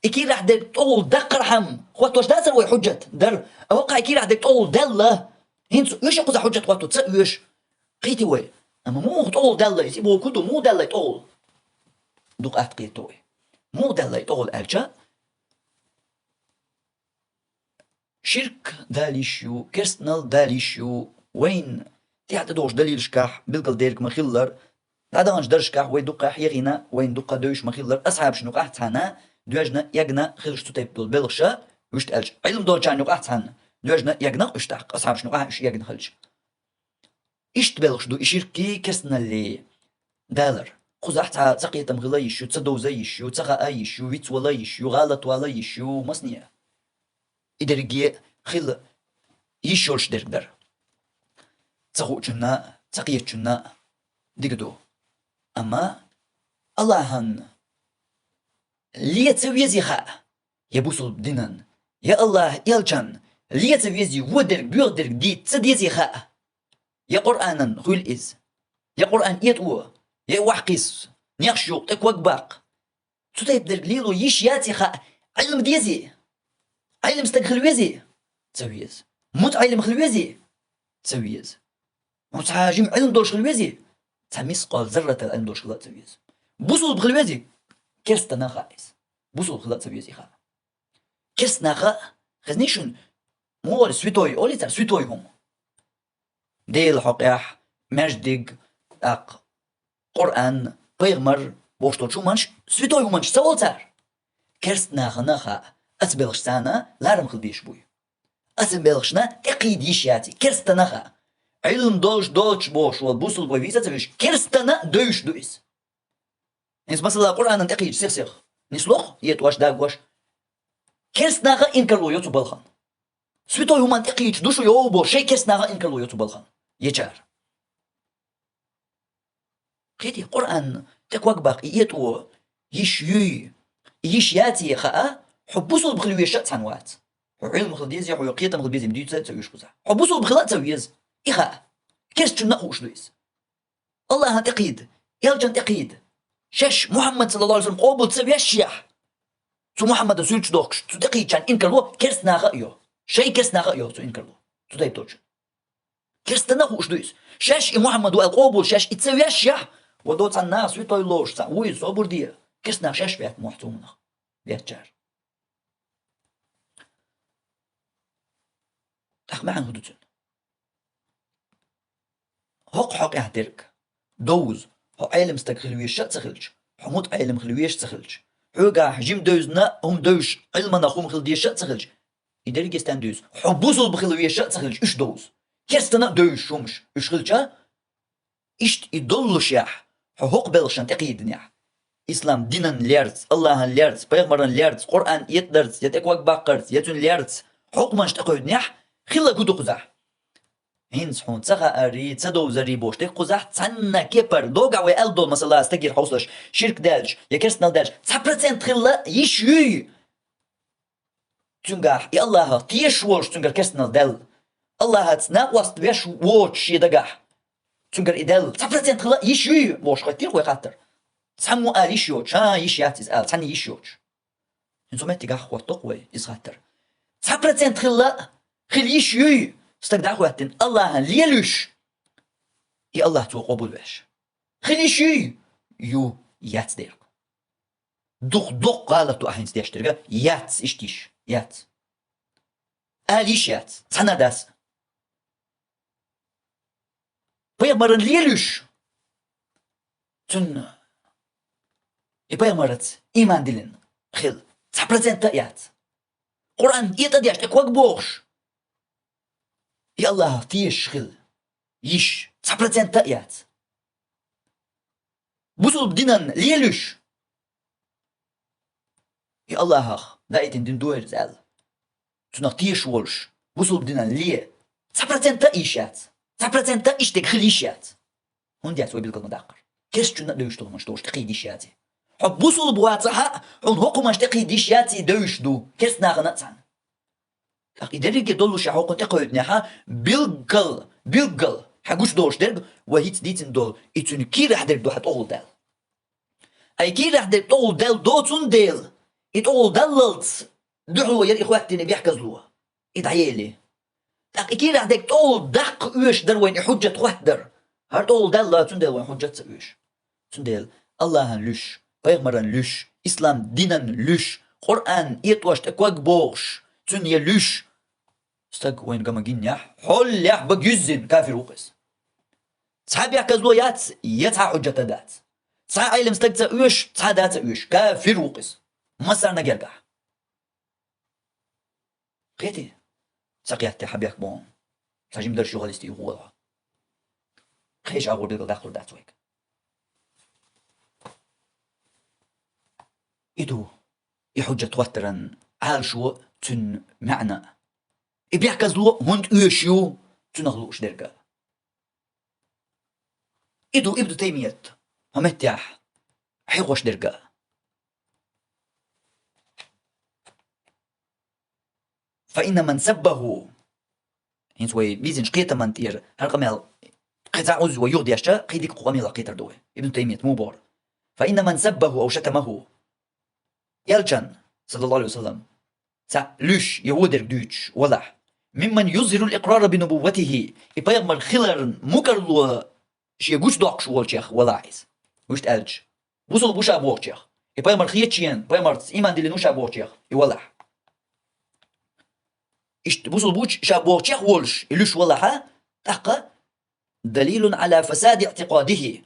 إكي راح ديك طول دقرحم خوات واش داسر وي حجة در أوقع إكي راح ديك طول دال هين يش يقص حجة خواتو تسويش قيتي وي أما مو طول دال يسيبو كدو مو دال طول دوق أتقيتوي مو دال طول أرجع شرك داليشيو كرسنال داليشيو وين تيعت دوش دليل شكاح بالقل ديرك مخيلر دادانش درشكاح وين دقاح يغينا وين دقا دوش مخيلر أصحاب شنو قاحتانا دوجنا يغنا خيلش تتيب دول بلغشا وشت ألش علم دول شان قاحتانا دوجنا يغنا اشتاق أصحاب شنو قاح يغنا خلش إشت بلغش دو إشيركي كرسنا اللي دالر خزحتها تقيت مغليشو تصدوزيشو تغايشو ويت ولايشو غلط ولايشو مصنية إدرجي خيل يشولش درجدر تغوجنا تقيتنا دقدو أما اللهن ليتسويزي خا يبوسل دينن يا الله يلجن ليتسويزي ودرك بيودرك دي تسديزي خا يا قرآنا خيل إز يا قرآن يتو يا وحقيس نيخشو تكوك باق تتيب درك ليلو يشياتي خا علم ديزي علم استقخلويزي تسويز موت علم خلويزي تسويز موت حاجم علم دوش خلويزي تميس قال ذرة العلم دوش خلا تسويز بوصل بخلويزي كرستنا خايس بوصل خلا تسويزي خا كرستنا خا خزنيشون مور سويتوي أولي تر سويتوي هم ديل حقيح مجدق أق قرآن بيغمر بوشتو شو منش سويتوي هم منش سوال تر كرستنا خا أتبلغش سانا لارم خلبيش بوي أتبلغشنا تقيد يشياتي كرستنا خا علم دوش بوش والبوصل بويفيزة تبيش كرستنا دويس إنس مثلا القرآن تقيد سيخ نسلوخ يتواش داقواش كرستنا خا إنكرلو يوتو بلخان سويتوي همان تقيد دوشو يوبو شي كرستنا خا إنكرلو يوتو بلخان يجار خيتي قرآن تقواك باقي يتو يشياتي خا حبوصل بخلوية شات سنوات علم خلديز يحو يقيت مخلبيز مديو تسويش كوزا حبوصل بخلا تسويز إخا كيس تشنا خوش دويس الله تقيد يلجن تقيد شش محمد صلى الله عليه وسلم قوبل تسويش شيح تو محمد سويتش دوكش تو تقيد كان إنكرلو كيس ناغا يو شي كيس ناغا يو تو إنكرلو تو دايب دوش كيس تنا خوش دويس شش محمد والقوبل شش تسويش شيح ودوت الناس ويطوي لوش تا وي صبر دي كيس ناغ شش بيت محتومنا بيت جار ما عن هدوتن حق يهدرك دوز هو علم استخلويش تسخلش حمود علم خلويش تسخلش حوجا حجيم دوزنا هم دوش علمنا خوم خلديش تسخلش يدرك يستندوز حبوصل بخلويش تسخلش إيش دوز كيستنا دوش شومش إيش خلشة إيش يدلش يح حق بلشان تقيد نيح إسلام دينن ليرز الله ليرز بيغمرن ليرز قرآن يتدرس يتكوك باقرز يتون ليرز حكمش تقيد نيح خلا كدو قزح هنس حون تسخا أري تسدو زري بوش تي قزح تسنى كيبر دوغا وي ألدو مثلا استقير حوصلش شرك دالج يكرسنال دالج 9% خلا يشوي تنقاح يا الله تيش ووش تنقر كرسنال دال الله تسنا وست بيش ووش يدقاح تنقر إدال 9% خلا يشوي ووش خطير ويقاتر تسمو آل يشيوش يشياتيز آل تسنى يشيوش هنسو متي قاح وطقوي يسخاتر 9% خلا خل يشيوي استقدع خواتن الله ليلوش يا الله تو قبول باش خليشي يو يات دير دق قالت تو احين ستيشترغا يات اشتيش يات اليش يات تناداس بيغمرن ليلوش تن يبيغمرت ايمان دلن خل 9% يات قرآن يتدياش تكوك بوغش يا الله تيش خل يش 9% تأيات بوصل بدينن ليلوش يا الله دايتن دين دوير زال تنق تيش ولش بوصل بدينن ليه 9% تأيشات 9% تأيشتك خليشات هنديات ويبلغ مداقر كيش تنا دوش طول دوش تقيديشاتي حب بوصل بواتها هن هوكو مش تقيديشاتي دوش دو كيش ناغنتان إدريك دولش حقوق تقعد نها بيلقل حقوش دوش درج وهيت ديتن دول إتون كي راح درج دو حت أول دال أي كي راح درج أول دال دوتون ديل إت أول دللت دحلو يا إخواتي بيحكزلوها إت عيالي تاك كي راح درج أول دق ويش در وين حجة وحدر هرت أول دال تون وين حجة ويش تون الله لش بيغمرن لش إسلام دينن لش قرآن يتواش تكوك بوش تون يلش استق وين قام جنيح حل يح بجزن كافر وقس صحاب يحكزلو يتع حجة دات صحاب علم استق ويش صحاب دات ويش كافر وقس ما صارنا جرجع قيتي سقيت حبيك بون ساجم در شغل استي هو خيش أقول بيقول داخل دات ويك إدو يحجة توترن عال شو تن معنى بيحكزلو هند ويشيو تنغلوش درجة إدو ابن تيمية همتيح حيقوش درجة فإن من سبه هنسوي بيزن شقيتا من تير هالقميل قطع عز ويغدي أشتا قيدك قميل قيتر دوه ابن تيمية مو بور فإن من سبه أو شتمه يلجن صلى الله عليه وسلم لوش يودر دوش وضح ممن يظهر الإقرار بنبوته يبيغمر خلر مكرلو شي يقوش دوق شو والشيخ وضعيز وش تألج بوصل بوشا بوغشيخ يبيغمر خيتشين بيغمر إيمان دي لنوشا بوغشيخ يوضح بوصل بوش شابوغشيخ والش إلوش وضحها تحقا دليل على فساد اعتقاده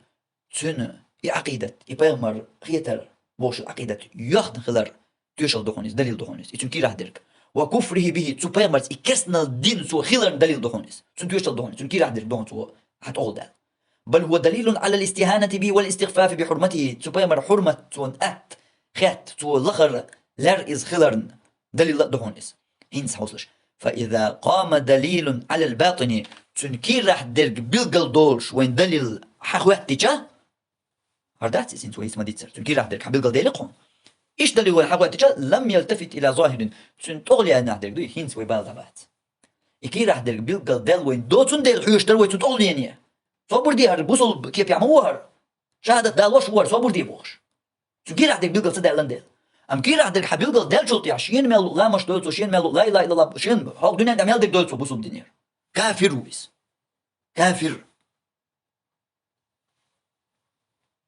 تن عقيدة يبيغمر خيتر بوش العقيدة يخدن خلر تيشل دخونيس دليل دخونيس تن كي راح درك وكفره به تن بيغمر يكسنا الدين سو خلر دليل دخونيس تن تيشل دخونيس تن كي راح درك دخون سو هتقول ده بل هو دليل على الاستهانة به والاستخفاف بحرمته تن بيغمر حرمة تن خات تن لخر لرئيز خلرن دليل دخونيس هينس حوصلش فإذا قام دليل على الباطن تنكير راح درك بيلقل دولش وين دليل حقواتيجا هرداتي سين سويس ما ديتسر تنكير راح درك بيلقل ديلقون إيش دليل وين حقواتيجا لم يلتفت إلى ظاهر تنتغلي أنا درك دوي هين سوي بالضبط إكير راح درك بيلقل دل وين دوتون دل حيوش تروي تنتغلي يعني صبر دي هربوصل كيف يعملوها شهادة دالوش وار صبر دي بوش تنكير راح درك بيلقل صدق لندل أم كي راح درك حبيلقل دل شلطي عشين مالو لا مش دوتو شين مالو لا إله إلا الله شين هاو دنيا دم يلدك دوتو بوصل دنيا كافر ويس كافر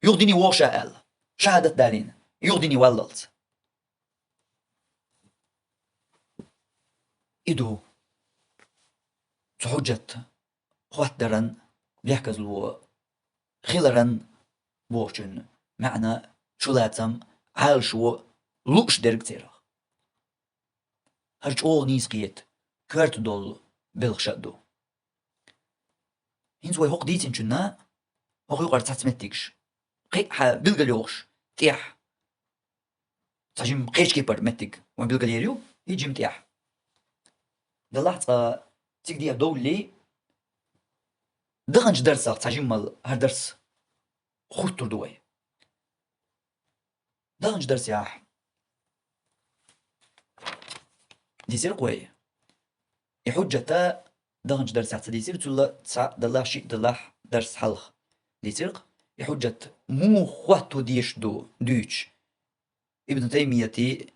يغدني وشاء ال شهادة دارين يغدني وللت إدو تحجت خواترن بيحكزلو خلرن بوشن معنى شلاتم عال شو لوش درك تيرا هرج أول نيسقيت كارت دول بالخشدو هنزوي هوق ديتين شنا هوق يقار تاتمتكش قي بلغل يوش تيح تاجم قيش كيبر متك وين بلغل يريو يجي متيح دلحت تيك دولي دغنج درس تاجم مال هردرس خطر دوي دغنج درس ياح ديسير قوي يحجة دغنج درس ياح ديسير تلا دلاح شيء دلاح درس حلق ديسير يحجة مو خواتو ديش دوش ابن تيمية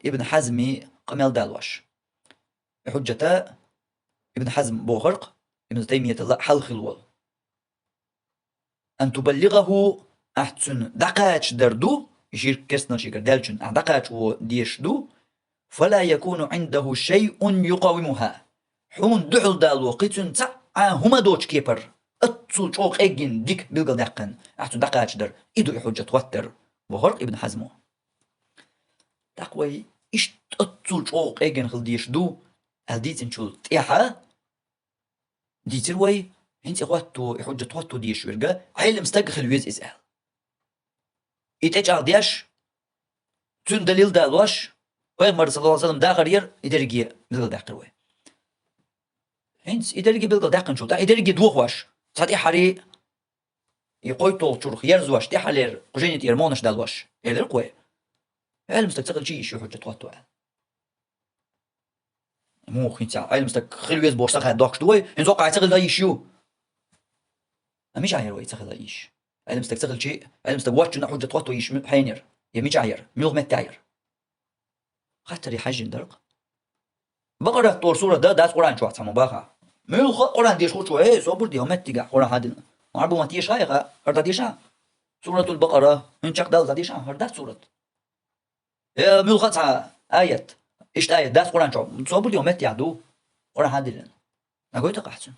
ابن حزمي قميل دالوش يحجة ابن حزم بوغرق ابن تيمية حلق الول أن تبلغه أحسن دقاش دردو يشير كسنا شيكر دالشن دقاش وديش دو فلا يكون عنده شيء يقاومها حون دعل دالو قيتن هما دوش كيبر أتصل شوق إجن ديك بيلقى دقن أحسن دقاش در إدو يحجة توتر بوغرق ابن حزمو تقوي إيش أتصل شوق إجن خل ديش دو هديتن شو تيحا ديتروي هنتي خواتو يحجة توتو ديش ورقا عيل مستقخل ويز إسأل يتجع ديش تون دليل دالوش ويغمر صلى الله عليه وسلم داخل ير يدرقي بلغل داخل وي هنس يدرقي بلغل داخل شو يدرقي دوخواش صاد إحري يقوي طول شرخ يرزواش تحلير قجينة يرمونش دالوش يلير قوي عيل مستقخل شي يشو حجة توتو مو خنتي عيل مستقخل ويز بوش تاخد دوخش دوي هنسو قاعد تغل دا يشيو مش عاير وي تغل دا يش عيل مستقخل شي عيل مستقواتش حجة توتو يش حينير يميش عاير ملغ مت عاير خاطر يحجن درق بقرة طور سورة داس قرآن شو عصام باخا ملغ قرآن ديش خوش وإيه صبر دي ومت تيجا قرآن هادن معربو ما تيش هاي هردا ديشا سورة البقرة هنشق دال ديشا هردا سورة ملغ آية إيش آية داس قرآن شو صبر دي ومت يعدو قرآن هادن أقول لك أحسن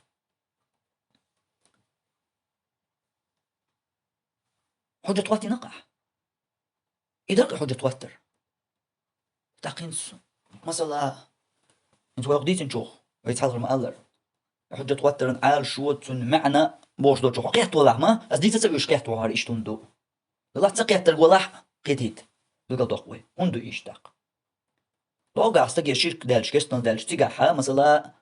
حجة تواتي نقح إذا حجة توتر تقينس مثلا انت وقديت نشوف ويتحضر مقلر حجة توتر عال شو تن معنى بوش دو شو قيت ولا ما أصدي تسويش قيت وهار إيش تندو لا تسقيت ولا قيتيت لقى دقوي هندو يشتاق لو قاعد استقي شرك دالش كستن دالش تيجا مثلا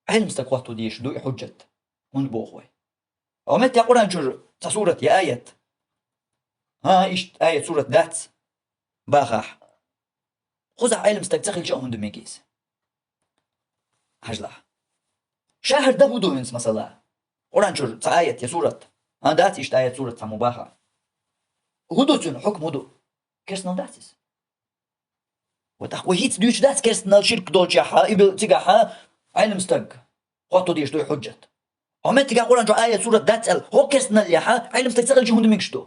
علم استقواتو ديش دو حجة هند بوخوي أو متى قرآن جر سورة يا آية ها إيش آية سورة ذات باخح خذ علم استقتخل شو هند ميكيس هجلا شهر ده بدو ينس مثلا قرآن جر آية يا سورة ذات إيش آية سورة مباحة هدو تون حكم هدو كرسنال داتس وهيت دوش دات كرسنال شرك دولشاحا إبل تيجاحا علم استق قطو ديش دو حجة ومن تيجا قرآن جو آية سورة دات هو كرسنال ياحا علم استقتل جهود ميكشتو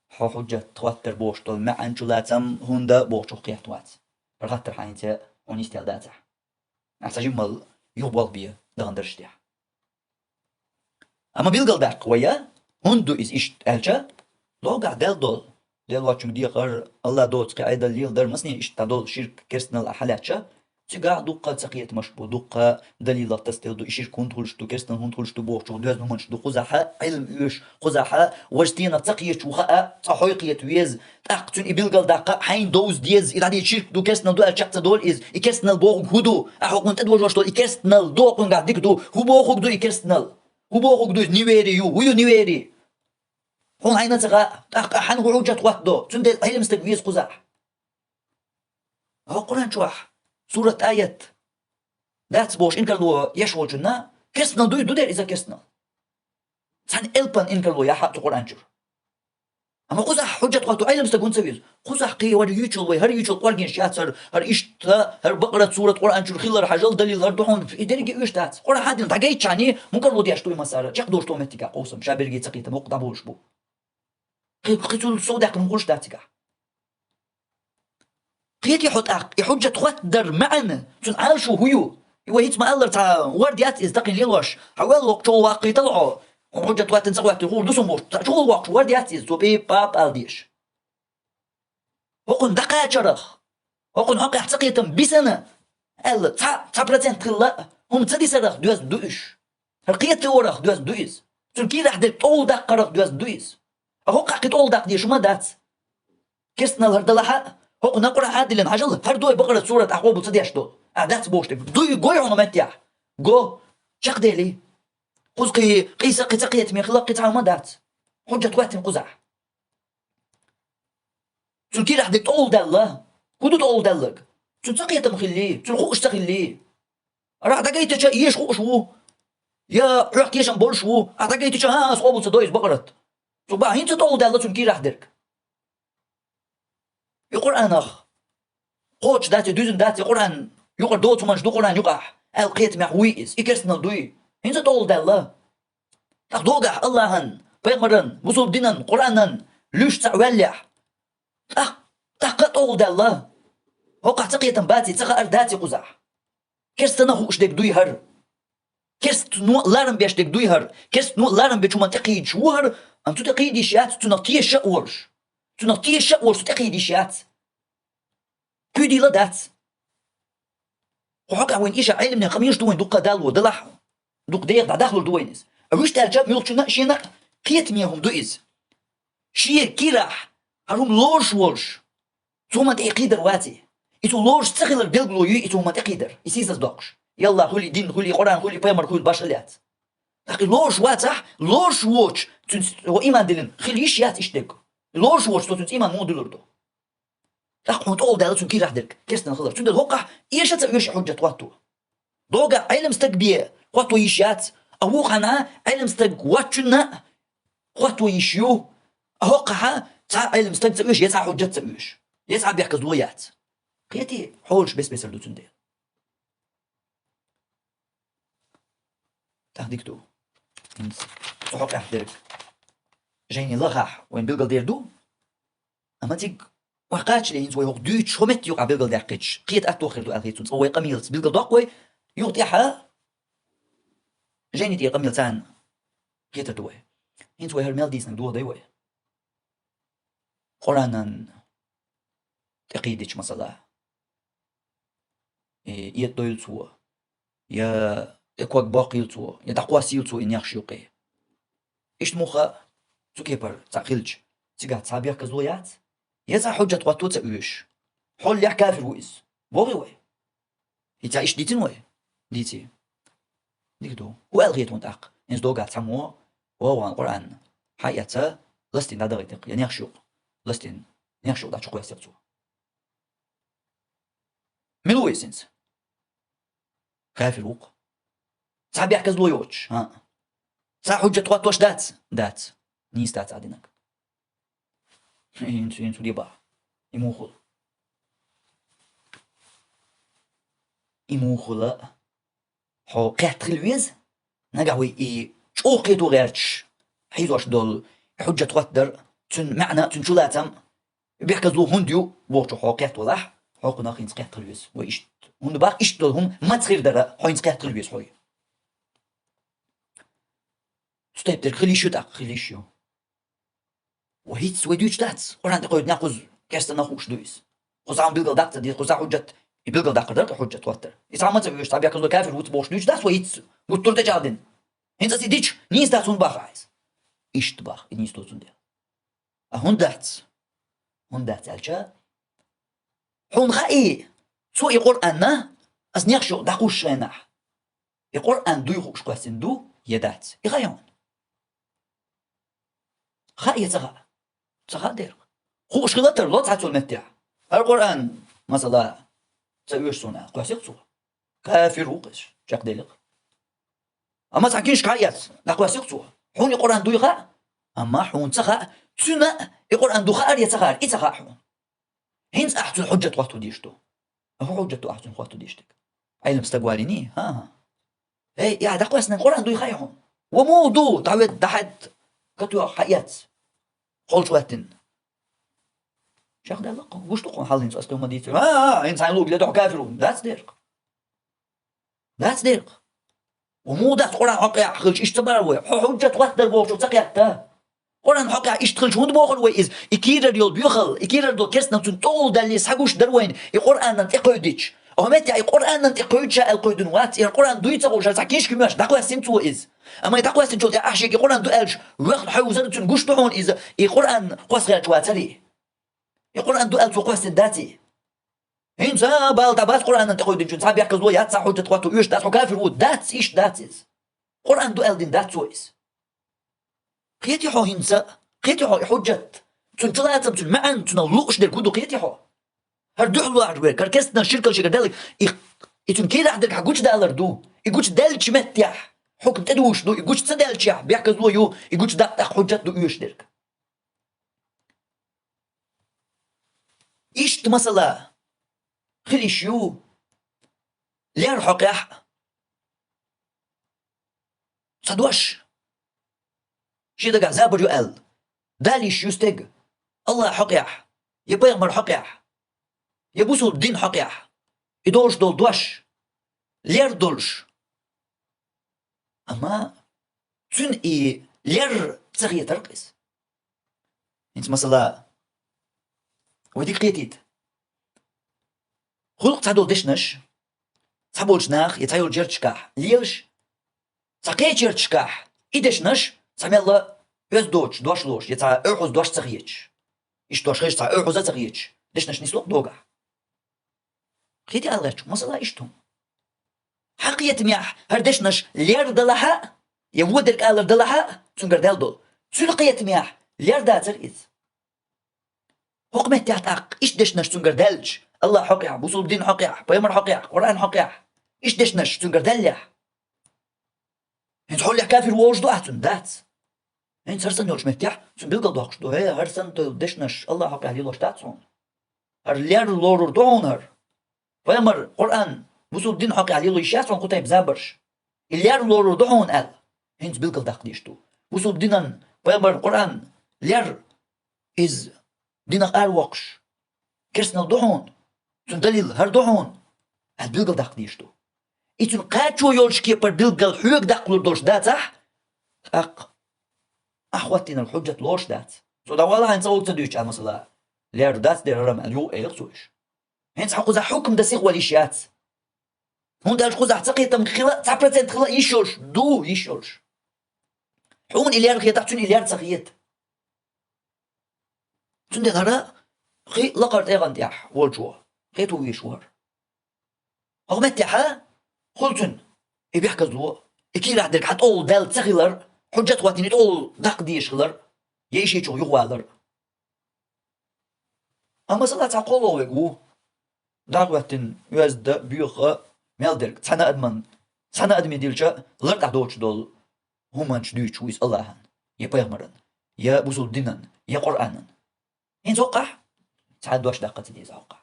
حجة توتر بوشتو معن جلاتم هندا بوشتو قيحتوات برغتر حانيتا ونستيال داتا نحتاج مال يوبال بيه دغندرشتيح أما بيلقل داق ويا هندو إيش ألجا لو قاعد دل واتشم دي قر الله دوت قاعدة الليل در مسني اشتدول شرك كرسنا الأحلاتشا تيجا دوقة تقيت مشبو دوقة دليل تستيل دو إشير كنترولش دو كرسنا هنترولش دو بوش دو هزنو منش دو قزحة علم إيش قزحة وجتينا تقيت وخاء تحويقية ويز تاقتون إبلغل داقة حين دوز ديز إذا شرك دو كرسنا دو ألشاقت دول إز إكرسنا البوغ هدو أحوق من تدوج وشتو إكرسنا الدوق قاعد ديك دو هو بوغ دو إكرسنا هو بوغ دو نيويري يو ويو نيويري هون عينا تغا حن حجة وحده تندل هي مستقبيز قزح هو قرآن شوح سورة آية ذات بوش إنك لو يشوى جنا كسنا دو دير إذا كسنا سان إلبان إنك لو يحق قرآن جر أما قزح حجة وحده أي مستقبون سبيز قزح قي ور يوتشل وي هر يوتشل قرقين شاتر هر إشتا هر بقرة سورة قرآن جر خلر حجل دليل هر دحون في إدريك إيش تات قرآن حدين تاقي تشاني ممكن لو ديشتوي مسارة جاك دوشتو متيكا قوسم شابرجي تقيتا موقع بوش بو قيتو الصودق نقولش داتيكا قيت يحجة تقدر معنا تون عالشو هيو وهيت ما الله تا ورديات إزدقين ليلوش حوال وقت واقي طلعوا حجة تواتن سوات تقول دوسم بوش شو الوقت ورديات إز توبي باب الديش وقن دقا شرخ وقن حق يحتقيتم بسنة ال تا برسنت تلا هم تدي سرخ دوز دوش القيت ورخ دوز دويز تون كي راح دل طول دق رخ دوز دويز هو قاقي طول دق ديش ما دات كسنا الهردلها هو نقرأ عادل عجل هر دوي بقرة سورة أحواب وتصديش دول أعداد بوشتك دوي قوي عنو متيح قو شق ديلي قزقي قيسة قيت من خلاق قطعة مدات حجة واتم قزح تون كي راح ديك طول دالله كودو طول دالك تون سقيت مخلي تون خوش تخلي راح دقيت شا يش خوش هو يا رحت يشن بولش هو أعتقيت شا ها أصحاب وتصديش بقرة صباح هين تطول دالله تون كي راح ديك القرآن أخ قوتش داتي دوزن داتي قرآن يقر دوت منش دو قرآن يقع القيت محويس إكرسنا دوي هنزا طول دالله تاق دوقع اللهن بيغمرن وصول دينن قرآنن لوش تعولح تاق طول دالله وقع تقيتن باتي تقا أرداتي قزح كرستنا هوش ديك دوي هر كرست نو لارن بيش ديك دوي هر كرست نو لارن بيش ومن تقيد شوهر أنتو تقيدي شات تنطيه شاورش تنطيه شاورش تقيدي شات كودي لا دات وحقا وين إيش علم من خميش دوين دوقا دالو دلح دوق ديق داخل دوينز أوش ترجع ميلتشنا شينا قيت ميهم دويز شير كيراح هروم لورش ورش ثم تقيدر واتي إتو لورش تخيل البلغلو يو إتو ما تقيدر يسيز دوقش يلا هولي دين هولي قرآن هولي بيمر هولي باشلات لكن لورش واتح لورش ووتش هو إيمان دلين خليش يات إشتك لورش ووتش تو إيمان مو دلوردو لقون طول دالتون كي راح درك كيستن خضر تندل هوقع إيش تسويش حجة واتو دوقع علم استقبيه واتو يشيات أوقعنا علم استق واتشنا واتو يشيو هوقع تا علم استق تسويش يسعى حجة تسويش يسعى بيحكي زويات قيتي حولش بس بيسردو تندل تهديكتو صحوق درك جايني لغح وين بيلقل ديردو أما تيك وقاتش لينز ويهوق دوتش خمت يوقع بيلقل داقيتش قيت أتوخر دو ألغيتونس أو يقميلس بيلقل داقوي يوطيحا جيني تي يقميل تان قيت دوي هنز ويهر ميل ديسن دو ديوي قرانا تقيدش مثلا يدويل تو يا اكواك باقيل تو يا تقواسيل تو إن يخشيوقي إيش موخا تكيبر تعقلش تيجات صابيا كزويات يزا حجة قطو تأويش حول يح كافر ويز بوغي وي يتا إيش ديتين وي ديتي ديكدو وألغيت ونتاق إنز دوغا تسمو وهو القرآن حياتا لستين دا دغيتك يعني يخشوق لستين يخشوق دا تشقوي سيبتو ملو ويسنس كافر وق صابيا كزلو يوش ها صا حجة قطوش دات نيس دات عدينك ينسو ديبا يموخل حو قاتل الويز نقاوي شوقيتو غيرتش حيزوش دول حجة تقدر تن معنى تن شلاتم بيحكزلو هنديو بوشو حو قاتو لح حو قنا خينس قاتل الويز وإشت هند باق إشت دولهم ما تخير درا حوينس قاتل الويز حوي ستيب در خليشو تاق خليشو وهيت سويدوش تاتس قران تقول ناقوز كاست ناخوش دويس قصام بيلقل داقت دي قصا حجة بيلقل داقت درك حجة توتر يسعى ما تبيش تابع كذا كافر وتبوش دويش داس وهيت قلت له تجادن هنت سيديش نيس داتون باخ عايز إيش باخ نيس توتون دي هون دات الجا هون غاي سو القرآن أس نيخشو داقوش رناح القرآن دو يخوش كواسين دو يدات يغايون خاية تغا دير خوش غلطر لا تعتو المتع القرآن مثلا تسويش سنة قواسيق كافر وقش شاك ديلق أما تعكينش كايات لا قواسيق حون القرآن دو يغا أما حون تغا تسنة القرآن دو خار يتغار إتغا حون هنس أحسن حجة وقتو ديشتو أهو حجة أحسن وقتو ديشتك علم استقواليني ها هي يا دا قواسنا القرآن دو يغا حون وموضوع تعويد دحد كتو حيات قول شواتن شاخ دلق وش تقول حال هنس أستوما ديتر هنس عيلوك لدعو كافرون that's ديرق ومو دات قرآن حقيا خلش اشتبار وي حجة تقدر بوشو تقياتا قرآن حقيا اشتخلش هند بوخل وي إز إكيرر يول بيخل إكيرر دول كرسنا تنطول دالي سحقوش دروين القرآن ننت إقوديش أهمت يا القرآن ننت إقودش القودنوات القرآن دويتا وجال ساكيش كماش داقوا سنتو إز أما يداقوا سنتو يا أحشي القرآن دو ألش ويخل حيوزن تنقوش تحون إز القرآن قوس غير تواتري القرآن دو ألش وقوس داتي هنس بالتا باس قرآن ننت إقودين شون صاب يحكز ويا تصحو تتقواتو يوش داتو كافر وود داتس إيش داتس قرآن دو ألدين داتسو إز قيتي حو هنسا قيتي حو حجة تنتلاتم تنمعن تنلوش دير كودو قيتي حو هردو حلو عجوير كاركستنا الشركة شكر دالك إتون كيدا عندك حقوش دالر دو إيقوش دالك متيح حكم تدوش دو إيقوش تسدالك يح بيحكز دو يو إيقوش داق حجة دو يوش ديرك إيشت مثلا خليش يو لير حقيح صدوش شي دقا زابر يقال داليش يستيق الله حقيح يبيغمر حقيح يبوسو الدين حقيح يدولش دول دوش لير دولش أما تون لير تسغية ترقس انت مثلا وديك قيتيت خلق تعدول دشنش تحبولش ناخ يتعيول جيرتشكاح ليلش تقيت جيرتشكاح إدشنش سامي الله يز دوش لوش يتع أرحوز دوش تغييتش إيش دوش خيش تع أرحوز تغييتش دشنش نسلوق دوغا خيتي ألغيتش مثلا إيشتم حقيقة مياح هردشنش لير دلها يودرك ألر دلها تنقر دل سلقية مياح لير داتر إذ حكمة تحتاق إيش دشنش تنقر دلج الله حقيح بوصول الدين حقيح بيمر حقيح قرآن حقيح إيش دشنش تنقر دلح انت حولي كافر ووجدو أحسن دات انت هرسن يولش مفتاح تنبيلقل دوحش دو هي هرسن دشنش الله حقيح ليلوش داتسون هر لير لورور دون هر بيمر قرآن بوصول الدين حقيح ليلو يشاسون قطعي بزابرش اللير لورور دون أل انت بيلقل داق ديشتو بوصول الدين بيمر قرآن لير إز دينك أروقش كرسنا ضحون تون دليل هر ضحون هاد بلغل داق ديشتو إتون قاتشو يولش كي بر بلغل حيوك داقلو دوش دات صح أخواتنا الحجة لوش دات سو دا والله هنصوت تدوش على مثلا لير دات دير رم اليو إيرسوش هنس حقوز حكم دا سيغ وليشيات هون داش خوز حتقيتم خلا 9% خلا يشوش دو يشوش حون إليار خيات تحتون إليار تسخيت تون دي غرا خي لقرت إيغان تيح والجوا خيتو ويشوار أغمت تيحا خلتن إبيحكز لو إكي راح ديك حتقول دال تسخيلر حجة واتيني تقول داق ديش خلر يشي شو يغوالر أما صلاة تقولوا ويقو داق واتن يوزد بيوخ ميلدرك تسانا أدمن تسانا أدمي ديلشا لرد عدوش دول همانش دوش ويس اللهن يا بيغمرن يا بوصول دينن يا قرآنن هين توقع تعال دوش داقة دي زوقع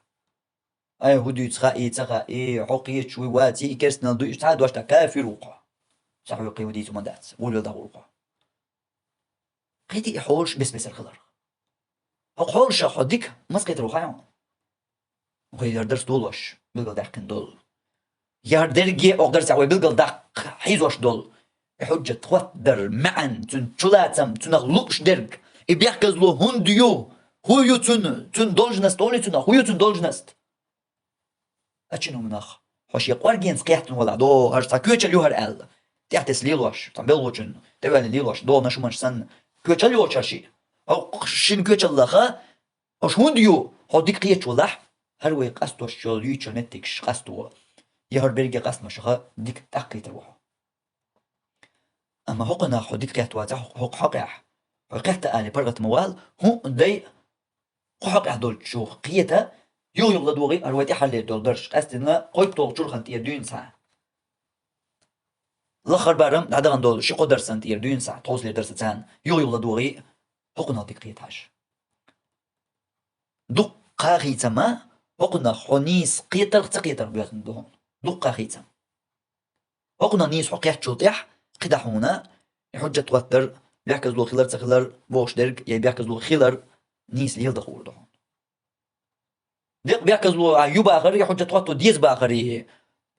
أي هدو تخائي حقيت شوي واتي كرسنا دوش تعال دوش دا كافر وقع صح يقي ودي تمندات ولو دا وقع قيتي إحوش بس الخضر حوش حديك مسقيت روحيون وخي يردرس دولوش بلغل داقن دول يردرجي أقدر سوي بلغل داق حيزوش دول حجة تقدر معا تلاتم تنغلوش درج بيحكز له هنديو هو تن دولجنست أولي تن هو تن دولجنست أتشنو مناخ حوش يقوارجين سقيحتن ولا دو هرسا كويتش اليوهر أل تحتس ليلوش تنبلوشن تبان ليلوش دو نشو منش سن كويتش اليوش هرشي أو شين كويتش اللخا أوش هنديو هديك قيتش ولح هروي قصدو الشول يوتشو نتكش قصدو يهر برجي قصد مشخا ديك تحقي تروحو أما حقنا حديك قيت واتح حق حقح حقيت آلي برغة موال هو دي حقح دول شو قيتا يو يلا دوغي أرويتي حالي دول درش أستنا قويت دول شرخن تير دون ساعة لخر بارم دعدغن دول شقو درسن تير دون ساعة توصلي درستان يو يلا دوغي حقنا ديك قيت هاش دق قاقيتا ما حقنا حنيس قيتر تقيتر بياتن دون دق قاقيتا حقنا نيس حقيت شوطيح قدح هنا حجة توتر بيحكز له خلر تخلر بوش درج يعني بيحكز له خلر نيس ليل دخول دهون دق بيحكز له عيوب آخر حجة توتر ديز بآخر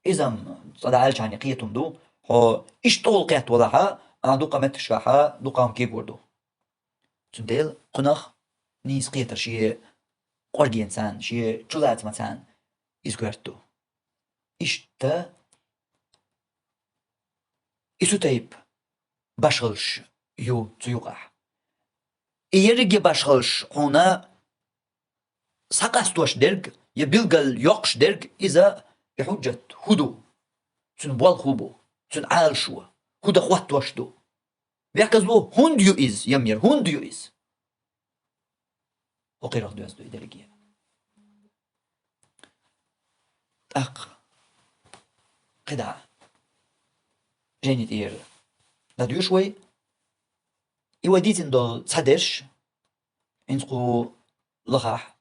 إذا صدعالش عن قيتهم دو هو إيش طول قيت وضعها دو قامت شاحة دو قام كيب وردو تنديل قناخ نيس قيتر شيء قرقي إنسان شيء جلات مثلا إزقرتو إيش تا إيشو تايب باشغلش يو تيوقع إيرجي باشغلش هنا ساقستوش درج يبلغل يوقش درج إذا بحجة هدو تن بالخوبو تن عال شو هدا خواتوش دو بيحكز له هنديو إز يمير هنديو إز وقيرخ دو أزدو إدرجي قدعة جيني تير لديو شوي يوديتن دول تصدرش إنسقو لخاح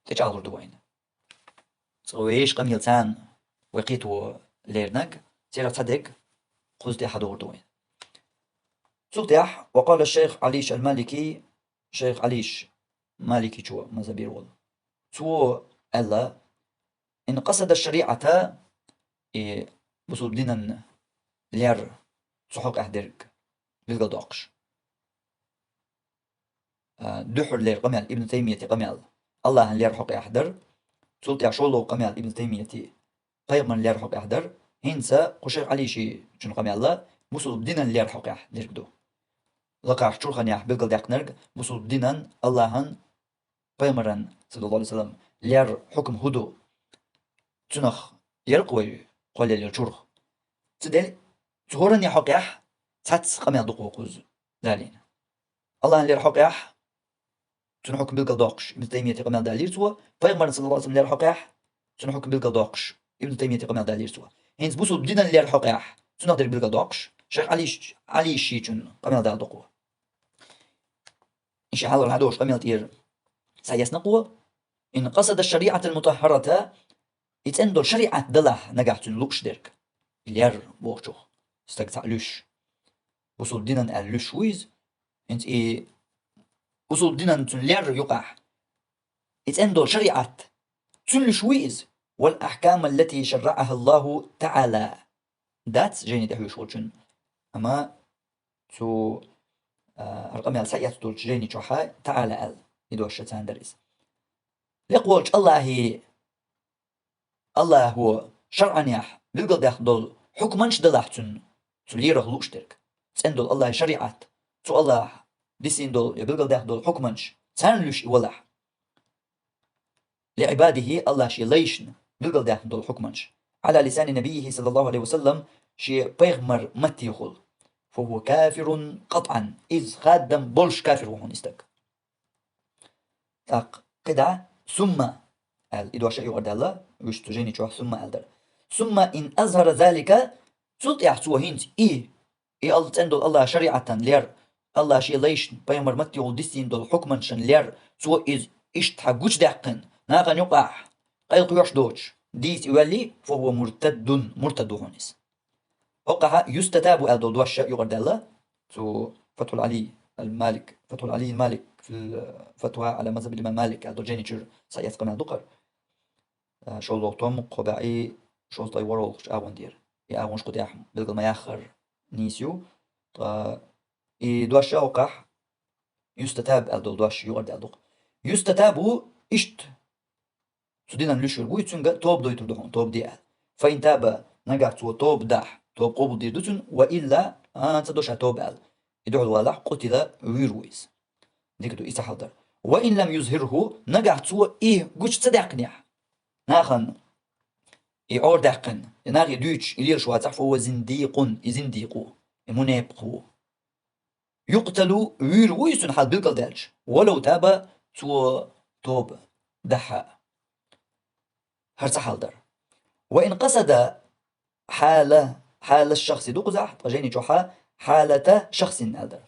تجعل دوين سويش قم يلسان وقيتو ليرنك سيرا تصدق قلت أحد دوين سلطيح وقال الشيخ عليش المالكي شيخ عليش مالكي شو مزابير وال سو ألا إن قصد الشريعة بصوب دينا لير صحوك أحدرك بالقداقش دحر لير قمال ابن تيمية قمال الله لير حق أحدر سلطيح شولو قمال ابن تيمية قيمن لير حق أحدر هنسا قشيخ عليشي شن قمال الله بصوب دينا لير حق أحدرك دو لقاح شرخن يح بقل دقنرق بصوب دينا اللهن قيمرن صلى الله عليه وسلم لير حكم هدو تنخ يرقوي قول لير شرخ تدل تهورن يحق أح تاتس قمال دقو قوز دالين الله لير حق أح تنحكم بقل داقش ابن تيمية قمال دالير سوا قيمرن صلى الله عليه وسلم لير حق أح تنحكم بقل داقش ابن تيمية قمال دالير سوا هنس بصوب دينا لير حق أح تنقدر بقل داقش شيخ علي شيء قمال دال دقو إن شاء الله العدوش قمال تير سيسنقوا إن قصد الشريعة المطهرة يتندل شريعة دله نجحت اللوش درك الير بوشو استقطع لوش وصول دينا اللوش ويز انت وصول دينا تلير يقع إتندل شريعة تل شويز والأحكام التي شرعها الله تعالى دات جيني دحوي شولشن أما تو أرقام يال سيئة تول جيني شوحا تعالى أل يدو الشتان دريس لقولش الله هو شرعا يح بلقل داخل حكمانش دلاحتن تليره لوشترك تندل الله شريعة تو الله ديسين دول يبلغ داخل حكمانش تانلوش يولح لعباده الله شي ليشن بلغ داخل حكمانش على لسان نبيه صلى الله عليه وسلم شي بيغمر متي يخل فهو كافر قطعا إذ خادم بولش كافر وهون استك تاق كدا ثم قال إدوا شيء يقرد الله وش تجيني شو ثم قال در ثم إن أظهر ذلك سلط يحسوا هينت إيه الله تندل الله شريعة لير الله شي ليش بيمر متي وديسين دول حكما شن لير سو إز إشت حقوش دقن ناقن يقع قيل يوش دوش ديس يولي فهو مرتد هونس وقع يستتاب أدول دوش يقرد الله تو فتح العلي المالك فتح العلي المالك في الفتوى على مذهب الإمام مالك أدول جيني شر سيثقن الدقر شو الله توم قبعي شو طي ورول أون دير يا أونش قد يحم بلغ ما ياخر نيسيو دوش أوقع يستتاب أدول دوش يقرد أدوق يستتابو إشت سدينا نلشر بو يتسنغ توب دو يتردهون توب دي فإن تاب نقع توب داح توب قبل دير دوتن وإلا أنت دوش توب أل يدعو الوالح قتل ويرويز ديك دو إيسا حضر وإن لم يظهره نقع تو إيه قوش تدقنيح ناخن يعور دقن ناغي دوش إلير شواتح فهو زنديقو منابقو يقتل ويرويز حال بلقل دالج ولو تاب تو توب دحا هرسا حالدر وإن قصد حال الشخص دو قزح طجيني جوحا حالة شخص هذا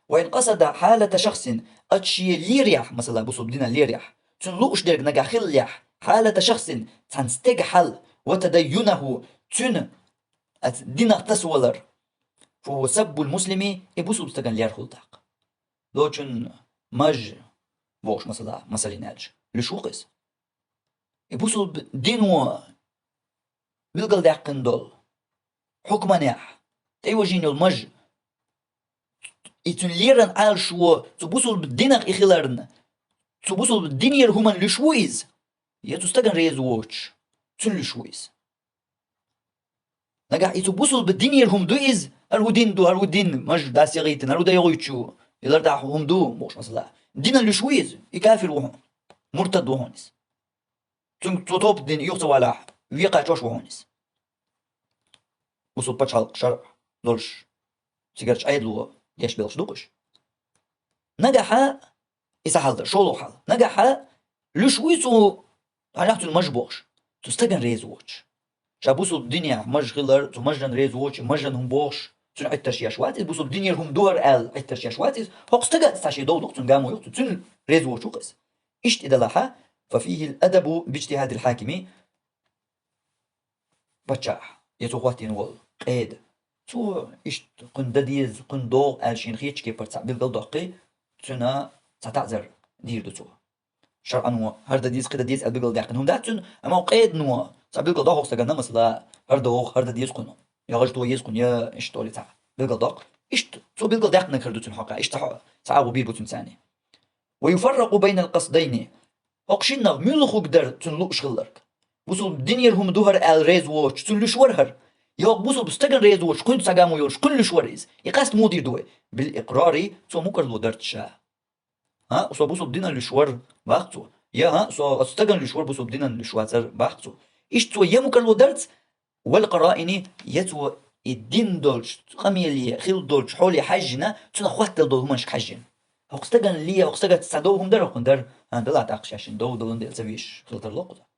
وإن قصد حالة شخص أتشي ليريح مثلا بصوب دينا ليريح تنلوش ديرك نجا خليح حالة شخص تنستيق حل وتدينه تن دينا تسولر فهو سب المسلمي يبصوب استغن لير خلطاق دو تن مج بوش مثلا نالج لشوقس يبصوب دينو بلقل داقن دول حكما ناح تيوجين المج يتن ليرن عال شو تبوصل بالدينق إخلارن تبوصل بالدينير هما لشويز يتستغن ريزووش تن لشويز نجح يتبوصل بالدينير هم دويز الودين مج داسي غيتن الودا يغيتشو يلردع هم دو موش مثلا دينا لشويز يكافر وهم مرتد وهونس تن توب دين يوقت ولا ويقع جوش وهونس وصل بتشالق شرع دولش سيجارش أيدلو يش بيلش دوقش نجح يسحل شولو حل نجح لشويسو عليهتو المجبوش تستجن ريزوش شابوسو الدنيا مجغلر تمجن ريزوش مجن هم بوش تن عتش يشواتي بوسو الدنيا هم دور ال عتش يشواتي هوق استجا تاشي دولق تن قامو يقتو تن ريزوش وقس اشت إدلاحا ففيه الأدب باجتهاد الحاكم بتشاح يتوقاتين وال قيد تو إشت قندديز قندوق ألشين خيتش كي برتسع بالقل دقي تنا تعتذر دير دو تو شرعا نوا هردا ديز قدا ديز بالقل دقن هم داتن أما قيد نوا بالقل دقوق سجنا مثلا هردا ديز قنو يا غجتو يزقن يا إشت ولي تاع بالقل دق إشت تو بالقل دقنا كردو تن حقا إشت تعاو بير بوتن ثاني ويفرق بين القصدين أقشنا ملخو قدر تنلو شغلك وصل الدنيا هم دوهر الريز ووش تنلوش ورهر يوق بوصل بستجن ريز ووش كنت سجامو يوش كلش وريز يقاست مودير دوي بالإقراري سو مكر لو درت شا ها سو بوصل بدينا لشور وقتو يا ها سو استجن لشور بوصل بدينا لشواتر وقتو إيش تو يا مكر لو درت والقرائني يتو الدين دولش خميلي خيل دولش حولي حجنا تنا خوات دول همش حجن هقستجن ليه هقستجن تساعدوهم درهم در هندلا تعقش عشان دولن دل تبيش خلطر لقطة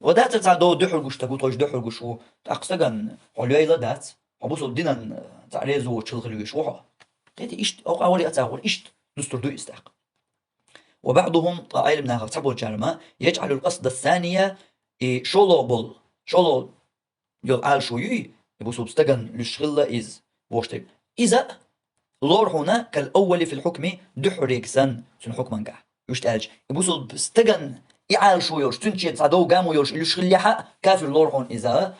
وده تسع دحر جوش تقول توش دحر جوش و تقصدن عليا لا دات أبوسو دينا تعريزو وتشلغلي شوها تيجي إيش أو أولي أتاول إيش نستر دو يستحق وبعضهم قائل منها غتبو الجرمة يجعل القصد الثانية شولو يل عال شوي يبوسو بستجن لشغلة إز واشتك إذا لور هنا كالأول في الحكم دحر يكسن سن حكم نجح يشتالج يبوسل استجن يعال شو يوش تنشي تصادو قامو يوش إلوش خليحة كافر لورحون إذا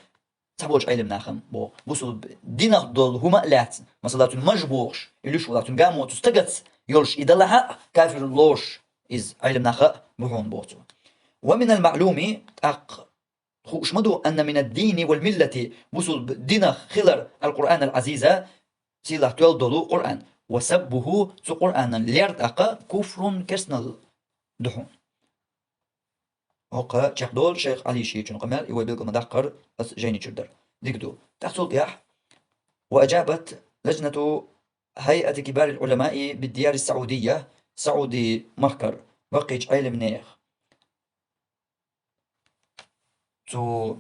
تبوش علم ناخم بوسل دينك دول هما لات مثلا مجبوش إلوش ولا قامو تستجت يوش إذا لها كافر لوش إذ علم ناخ بحون بوتو. ومن المعلوم خوشمدو أن من الدين والملة بوسل دين خلر القرآن العزيزة سيلا تول دولو قرآن وسبه سو قرآن ليرد كفر كسنل دحون هوقا تشاخدول شيخ علي شي جن قمال يوي بيلقى مدقر بس جيني جردر ديكدو تحصل ياح. وأجابت لجنة هيئة كبار العلماء بالديار السعودية سعودي مهكر بقيج علم نيخ تو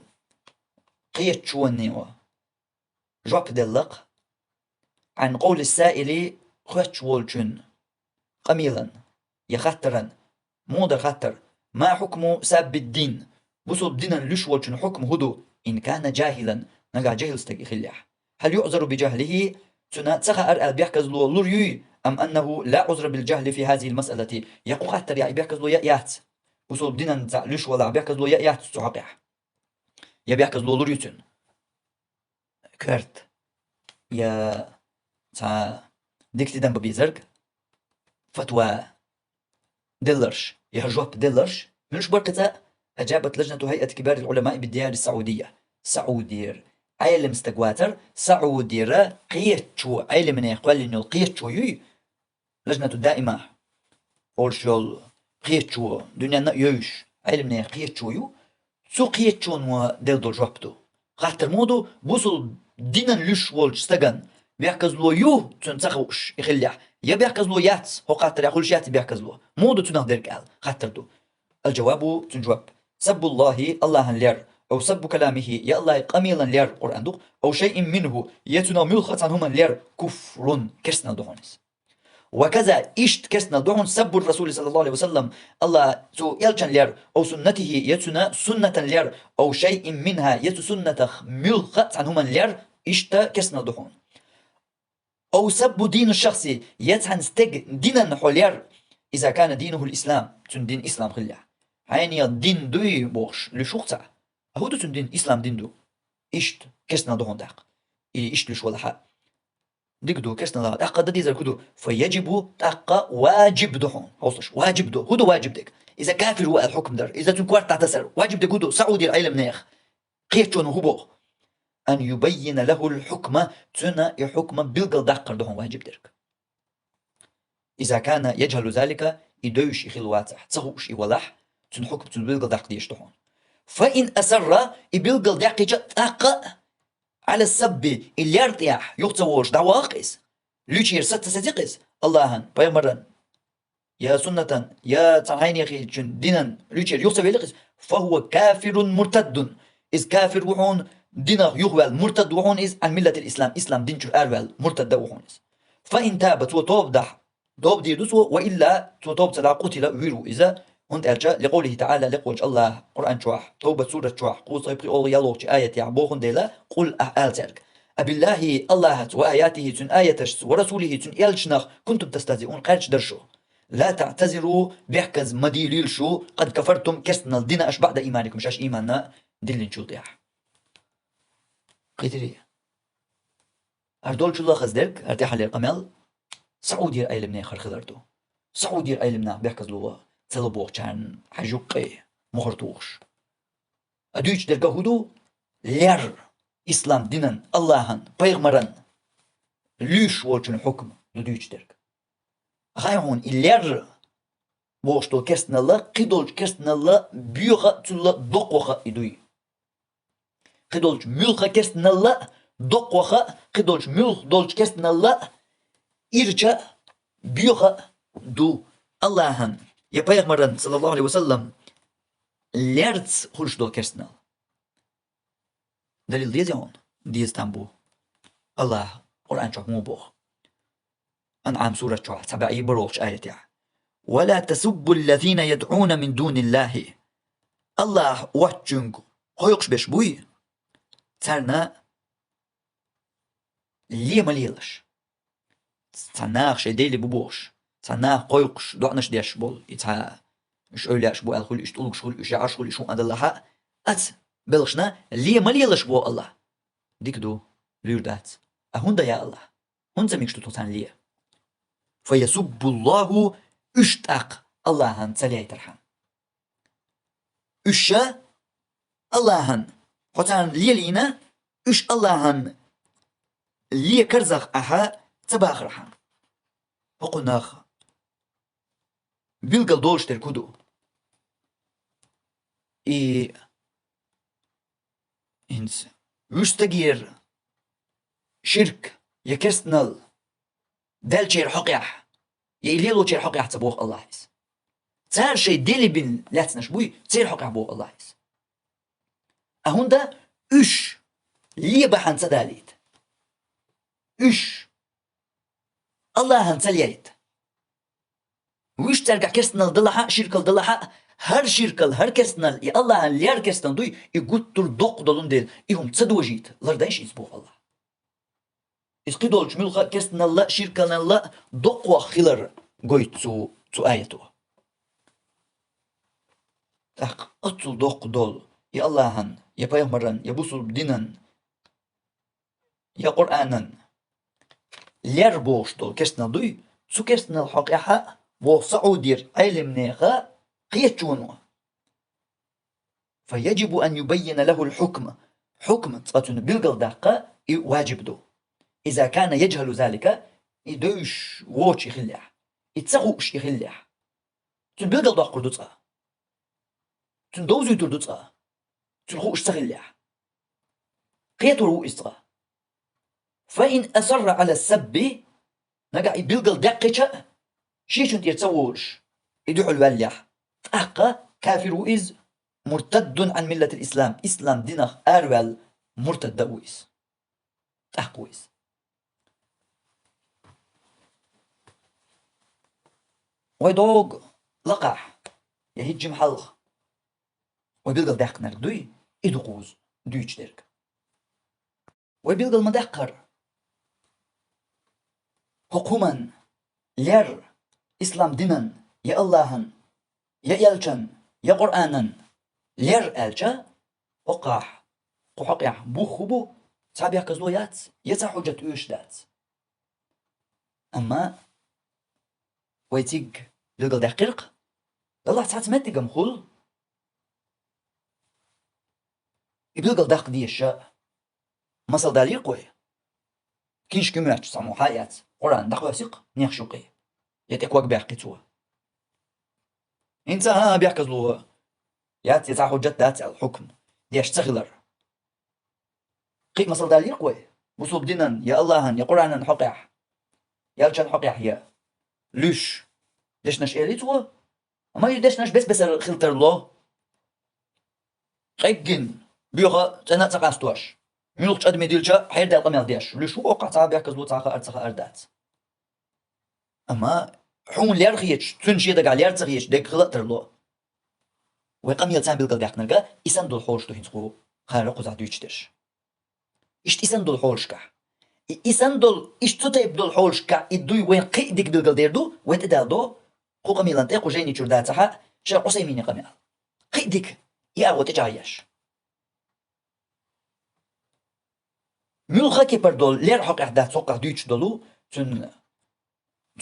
قيت شوان نيوا جواب دلق عن قول السائل خش وولجن قميلا يخطرا مودر خطر ما حكم سب الدين بصب دينا لش وولجن حكم هدو إن كان جاهلا نقع جاهل استقي خليح هل يعذر بجهله تنا تسخى بيحكز لو لوريو أم أنه لا عذر بالجهل في هذه المسألة يقو خطر يا بيحكز لو يأيات بصب دينا لش ولا بيحكز لو يأيات تحقيح يا بيحكز لو لوريوتن كرت يا تا ديكتي دم ببيزرق فتوى ديلرش يا جواب ديلرش منش بركة. أجابت لجنة هيئة كبار العلماء بالديار السعودية سعودير علم استقواتر سعودير قيتشو علم يقول إنه قيتشو يي لجنة الدائمة أورشول قيتشو دنيا يوش علم قيتشو يو سو قيتشو نو ديلدو جوابتو خاطر مودو بوصل دينا لش وولج استقن بيحكز لو يو تنسخوش يخليح يا بيحكز لو يات هو خاطر يقول شيات بيحكز لو مودو تنهدر قال خاطر دو. الجواب تنجواب سب الله لير أو سب كلامه يا الله قميلا لير قرآن دو أو شيء منه يتنا ملخصا هما لير كفر كسنا دهونس. وكذا إشت كسنا دهون سب الرسول صلى الله عليه وسلم الله سو يلجن لير أو سنته يتنا سنة لير أو شيء منها يت سنة ملخصا هما لير إشت كسنا دهون. أو سب دين الشخص يتحن ستج دينا نحولير إذا كان دينه الإسلام تن دين إسلام خليا عيني دين دوي بوش لشوقتا هو تن دين إسلام دين دو إشت كسنا دهون داق إشت لش ولا حق ديك دو كسنا داق قد ديزر كدو فيجب داق واجب دهون حوصلش واجب دو هو واجب ديك إذا كافر هو الحكم در إذا تنكوار تعتسر واجب ديك هو سعودي العلم نيخ قيتشون هو بو أن يبين له الحكم تنا يحكم بالقل داقر دهون واجب درك. إذا كان يجهل ذلك يدوش يخلواتح تصهوش يولح تن حكم تن بالقل داق ديش دهون. فإن أسر يبالقل داق جاق على السب اللي يرتيح يغتوش دعواقس ليشير ستسدقس اللهن بيمرن يا سنة يا تعين يا أخي دينا ليشير يغتوش فهو كافر مرتد إذ كافر وحون دينا يغوال مرتد وحون إذ عن ملة الإسلام إسلام دين جو أروال مرتد وحون إذ فإن تابت وتوبدح توب دي دوسو وإلا توب تلا قتل ويرو إذا هند أرجع لقوله تعالى لقوج الله قرآن شوح توبة سورة شوح قوس يبقي أول يلوج آية يعبوهن ديلا قل أهالترك أبالله الله وآياته تن آياتش ورسوله تن إلشنخ كنتم تستهزئون قالش درشو لا تعتذروا بيحكز مديليل شو قد كفرتم كسنا الدين أش بعد إيمانكم شاش إيماننا دلين شو ضيح قيتري أردول شو الله خزدرك أرتاح للقمل سعودي أي لمنا يخر خضرتو سعودي أي لمنا بيحكز لوا تلبوخ كان حجوقي مخرطوش أدوش درجة هدو لير إسلام دينن اللهن بيغمرن ليش وجن حكم لدوش درجة غايهون اللير بوشتو كسن الله قدولج كسن الله بيوغا تلا دقوخا إدوي قدولج ملخا كسن الله دقوخا قدولج ملخ دولج كسن الله إرجع بيوغا دو اللهن يا بيغمرن صلى الله عليه وسلم ليرتس خلش دول كرسنال دليل ديزيون ديز تنبو الله قرآن شوح مو بوخ أنعام سورة شوح سبعي بروش آية ولا تسبوا الذين يدعون من دون الله الله وحجنك خويقش بشبوي ترنا ليه مليلش تناخش ديلي ببوش sana koyuş doğanış diyeş bol ita iş öyle iş bu alhul iş tuluk şul iş aşul iş adallaha at belşna liye maliyalış bu Allah dikdu lürdat ahunda ya Allah hunza mikştu tutan liye feyesubullahu üştak Allah'ın saliyet erham üşşa Allah'ın hotan liyelina üş Allah'ın liye karzak aha tabakh erham فقناخ بيلقى دولش تركدو إنس وستجير شرك يكرسنال دال شير حقيح يليلو شير حقيح تبوخ الله يس تار شيء ديلي بين لاتنش بوي تير حقيح بوخ الله يس أهوندا إش ليه بحن سداليت إش الله هنسليت وش ترجع كرسنال دلها شركل دلها her şirkal her kesnal i Allah'ın lier kestan duy i guttur dok dolun del i hum tsadwajit larda iş izbu Allah isqidol çmulha kesnalla şirkanalla dok wa khilar goyt zu ayetu tak atul dok dol i Allah'ın ya peygamberin ya busul dinan ya Kur'an'ın lier boş dol kesnal duy su kesnal haqiqa bo saudir ilmneha قيتشونه فيجب أن يبين له الحكم حكم تقاتون بلغل دقة واجب دو إذا كان يجهل ذلك يدوش ووش يخلح يتسغوش يخلح تن بلغل دقة دوتها تن دوزو يدور دوتها تن خوش تخلح قيتو رؤيسها فإن أصر على السب نقع بلغل دقة شيشون يتسووش يدوحو الواليح أقا كافر إز مرتد عن ملة الإسلام إسلام دينه أرول مرتد ويس أقويس ويدوغ لقح يهج محلخ ويبلغل داق نرك دوي إدو قوز دويش درك ويبلغل مدقر حكوما لير إسلام دينن يا اللهن يا يلچن يا قرآنن لير ألچا وقاح قحقيح بوخبو صابيح كزلويات يسا حجة يشدات أما ويتيق بلغل دقيق الله تعالى متق مخول بلغل دق دي الشاء مصل دالي قوي كينش كمياتش سامو حيات قرآن دقوا سيق نيخشوقي يتقوك بيحقيتوه انت ها بيحكزلو يات يتاع حجة دات الحكم ديش تغلر قيق مصل دالي قوي بصوب دينن يا اللهن يا قرآنن حقيح يا الجن حقيح يا ليش ليش نش إليتو أما يديش نش بس خلتر له قيقن بيوغا تنا تقاستوش ميلوش أدمي ديلشا حير دال قميل ديش ليش هو وقع تعا بيحكزلو تعا أرتخا أردات أما حون لير خيش تنشي دقا لير تخيش دق خلتر له ويقام يلتان بلقل داق نرقا إسان دول حولش دوهين تخو خارا قزع دويشتش إشت إسان دول حولش كح إسان دول إشتو تايب دول حولش كح إدوي وين قيق ديك بلقل ديردو وين تدال دو قو قميلان تاقو جيني چرداتها شار قسيميني قميل قيق ديك ياغو تجايش ملغا كيبر دول لير حق إحداث سوقع دويش دولو تن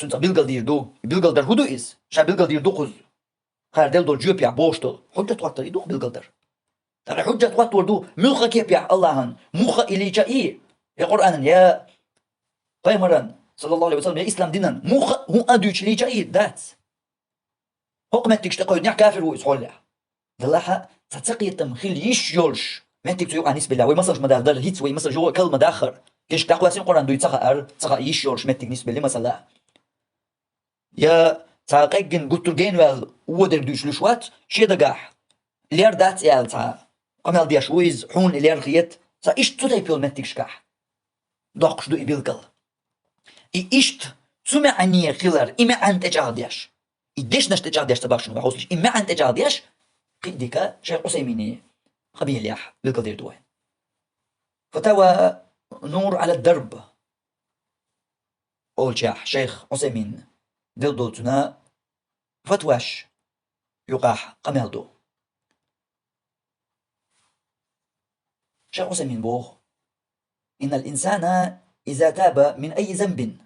بلقل ديردو بلقل در هدو إس شا بلقل ديردو قز خاردل دول جوب يا بوشتل حجة تواتر يدوق بالقدر ترى حجة تواتر دو ملخا كيف يا اللهن مخا إلي جائي يا قرآن يا قيمران صلى الله عليه وسلم يا إسلام دينا مخا هو أدوش لي جائي دات حكمت تشتقي نح كافر ويسحول له دلها تتسقي التمخيل يشيولش ما تكتو عن نسبة الله ويمسج مدار دار هيت ويمسج جوا كلمة داخر كيش تقوى سين قرآن دو يتسقى يشيولش ما تكنسبة الله مثلا يا تاقيقن قطرقين وال ودر دوش لشوات شي دقاح لير دات يال تا قمال دياش ويز حون لير خيت تا إشت تتايبيل متك شكاح داقش دو إبيلقل إشت سمع عني خلر إما عن تجاهدياش إديش نش تجاهدياش تباقشن وحوصلش إما عن تجاهدياش قيدك شيخ قسيميني خبيل ياح بيلقل دير دوين فتاوى نور على الدرب أول شاح شيخ عثيمين دل دولتنا فتواش يقاح قمالدو شيخ عثيمين بوخ إن الإنسان إذا تاب من أي ذنب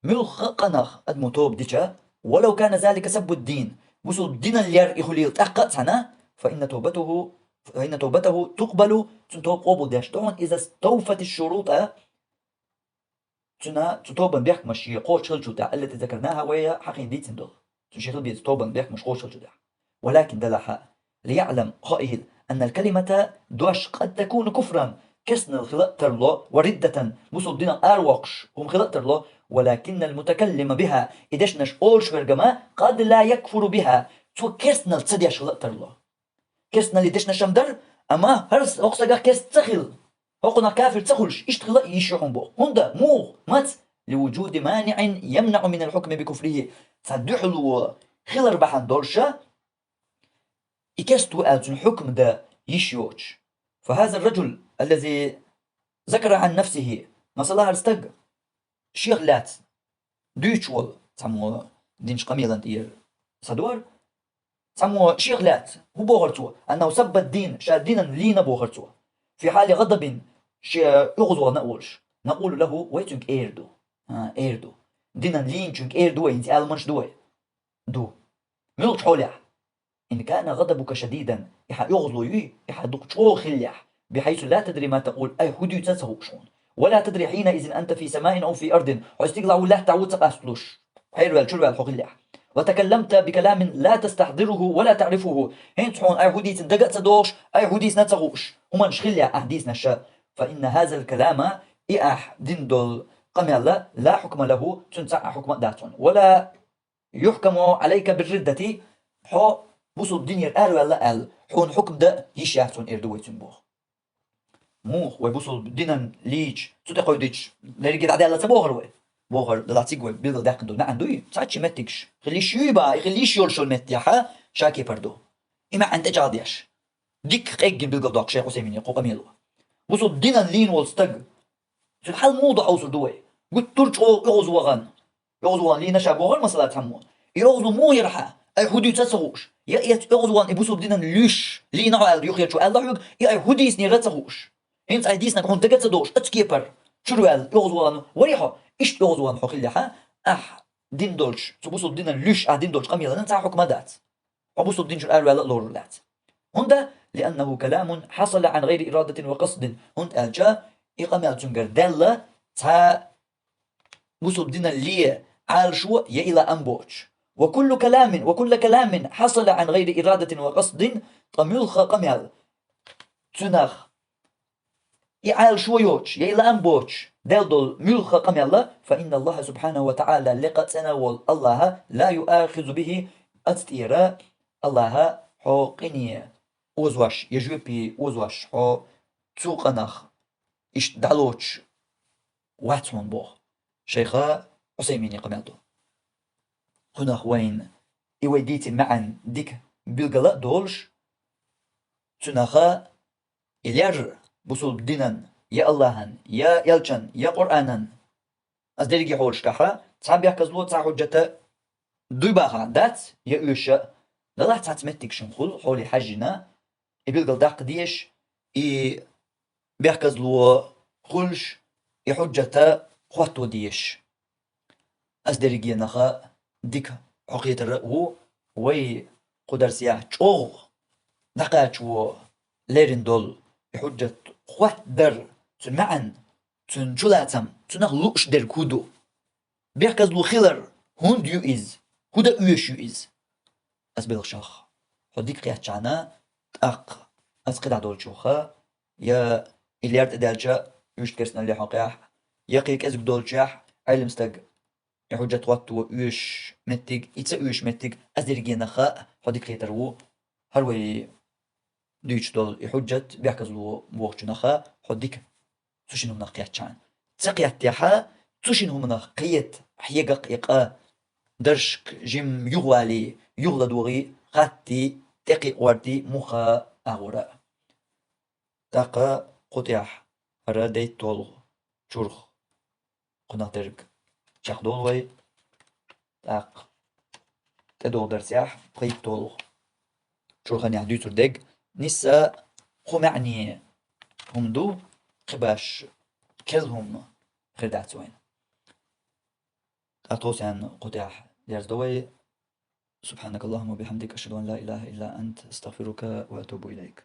ملخ قنخ أدموتوب ديشا ولو كان ذلك سب الدين وصل دين الير إخليل تحقق فإن توبته تقبل تنتوب قوبو داش طبعا إذا استوفت الشروط تتوبا بيحك مش يقوش الجودة التي ذكرناها وهي حقين دي تندل تشيخ بيت توبا بيحك مش قوش الجودة ولكن دلها ليعلم قائل أن الكلمة دوش قد تكون كفرا كسن الخلاء ترلو وردة وصل دينا أروقش هم خلاء ترلو ولكن المتكلم بها إدش نش أولش برجما قد لا يكفر بها تو كسن التصديش خلاء ترلو كسن اللي دش نشمدر أما هرس أقصى كس تخل هقنا كافر تخلش اشتغل يشحون بو هندا مو مات لوجود مانع يمنع من الحكم بكفره فدحلو خلر بحن دورشا إكستو ألتن حكم دا يشيوش فهذا الرجل الذي ذكر عن نفسه مثلا هرستق شيخ لات دويتشول تسمو دينش قميلا دير صدور تسمو شيخ لات هو بوغرتو أنه سب الدين شا دينا لينا بوغرتو في حال غضب يغزو نقول له ويتنك إيردو إيردو دينا لين تنك إيردو إنت ألمنش دو ملوك حولح إن كان غضبك شديدا يغزو يحدق خليح بحيث لا تدري ما تقول أي هدي تسهوشون ولا تدري حينئذ أنت في سماء أو في أرض ويستقلع الله تعود تقاسلوش حلو الشلوى الحقلح وتكلمت بكلام لا تستحضره ولا تعرفه هين تحون أي هدي تندقى تدوش أي هدي نتسغوش هما نشخلع أحديث نشاء فإن هذا الكلام إياح دندل قميلا لا حكم له تنسع حكم داتون ولا يحكم عليك بالردة حو بوصل الدنيا ولا حون حكم دا يشيحتون إردويتون بوخ موخ ويبوصل دينا ليش تتقوي ديش لريجي عدي على تبوغر بوغر دلاتيق وبيل داك دو عندوي ساعتش متكش خليش يبا خليش يرشل متيحة شاكي بردو إما عند جاديش ديك قيجن بالقداق شيخ عثيمين يقو قميلو بوصل دينا لين والستق في الحال موضع أوصل دوي قلت ترش يغزوغان لينا شابوغر مثلا تهمون يغزو مو يرحى أي هدي تسغوش يغزوان يبوصل دينا ليش لينا على يخيرشو الله يق أي هدي سني رتسغوش هنت أيديسنا كون تجتدوش أتكيبر شروال يغزوان وريحة إيش يغزوان حقلها دين دولش تبوصل دين ليش دين دولش قميلا ننتع حكم دات وبوصل دين شرال ولا لورلات هندا لأنه كلام حصل عن غير إرادة وقصد هند ألجا إقامة تنقر دالة تا بوصل دين اللي عالشو يإلى أنبوش وكل كلام حصل عن غير إرادة وقصد طميلخ قميل تنخ يعال شويوش يلام بوش دل ملخ قم الله فإن الله سبحانه وتعالى لقد تناول الله لا يؤاخذ به أتتيرا الله حقني وزواش يجوبي وزواش حو تسوقنخ إش دالوش واتون بوخ شيخا عثيمين قمالدو هنا خوين إوديتي معا ديك بالقلاء دولش تنخا إلير بوصل دينان يا اللهن يا يلچن يا قرآنن از دريجي حولش كحرا تسعب يحكزلو تسع حجة دوي باخا دات يا يوشا لله تعتمتك شنخل حولي حجنا يبيلقل داق ديش بيحكزلو خلش يحجة خواتو ديش از دريجي نخا ديك حقية الرأو وي قدر سياح چوغ دقاچو ليرين دول يحجة خوات در معا تنشلاتم تنخلوش در كودو بيحكز لو خيلر هوند يو إز هودا يوش يو إز أز بالغشاخ حديك قيات جانا تأق أز قدع دول جوخا يا إليارد إدالجا يوش كرسنا اللي حقياح يقيك أزق دول جاح علم ستق يحجة واتو يوش متق إتسا يوش متق أز درجينا خاء حديك قيات رو هروي ديش دول يحجة بيحكز له بوقت نخا حديك تشينهم نقيات شان تقيات تيحا تشينهم نقيت حيقق يقا درشك جيم يغوالي يغلا دوغي قاتي تقي وردي مخا أغورا تاقا قطيح ردي طول شرخ قناة درك شاق دولوي Tak. تدو درسيح قيب طول شو خاني حديث دق نسا هم يعني هم دو خباش كلهم خردات سوين أتوسعن قداح درس دوي. سبحانك اللهم وبحمدك أشهد أن لا إله إلا أنت أستغفرك وأتوب إليك.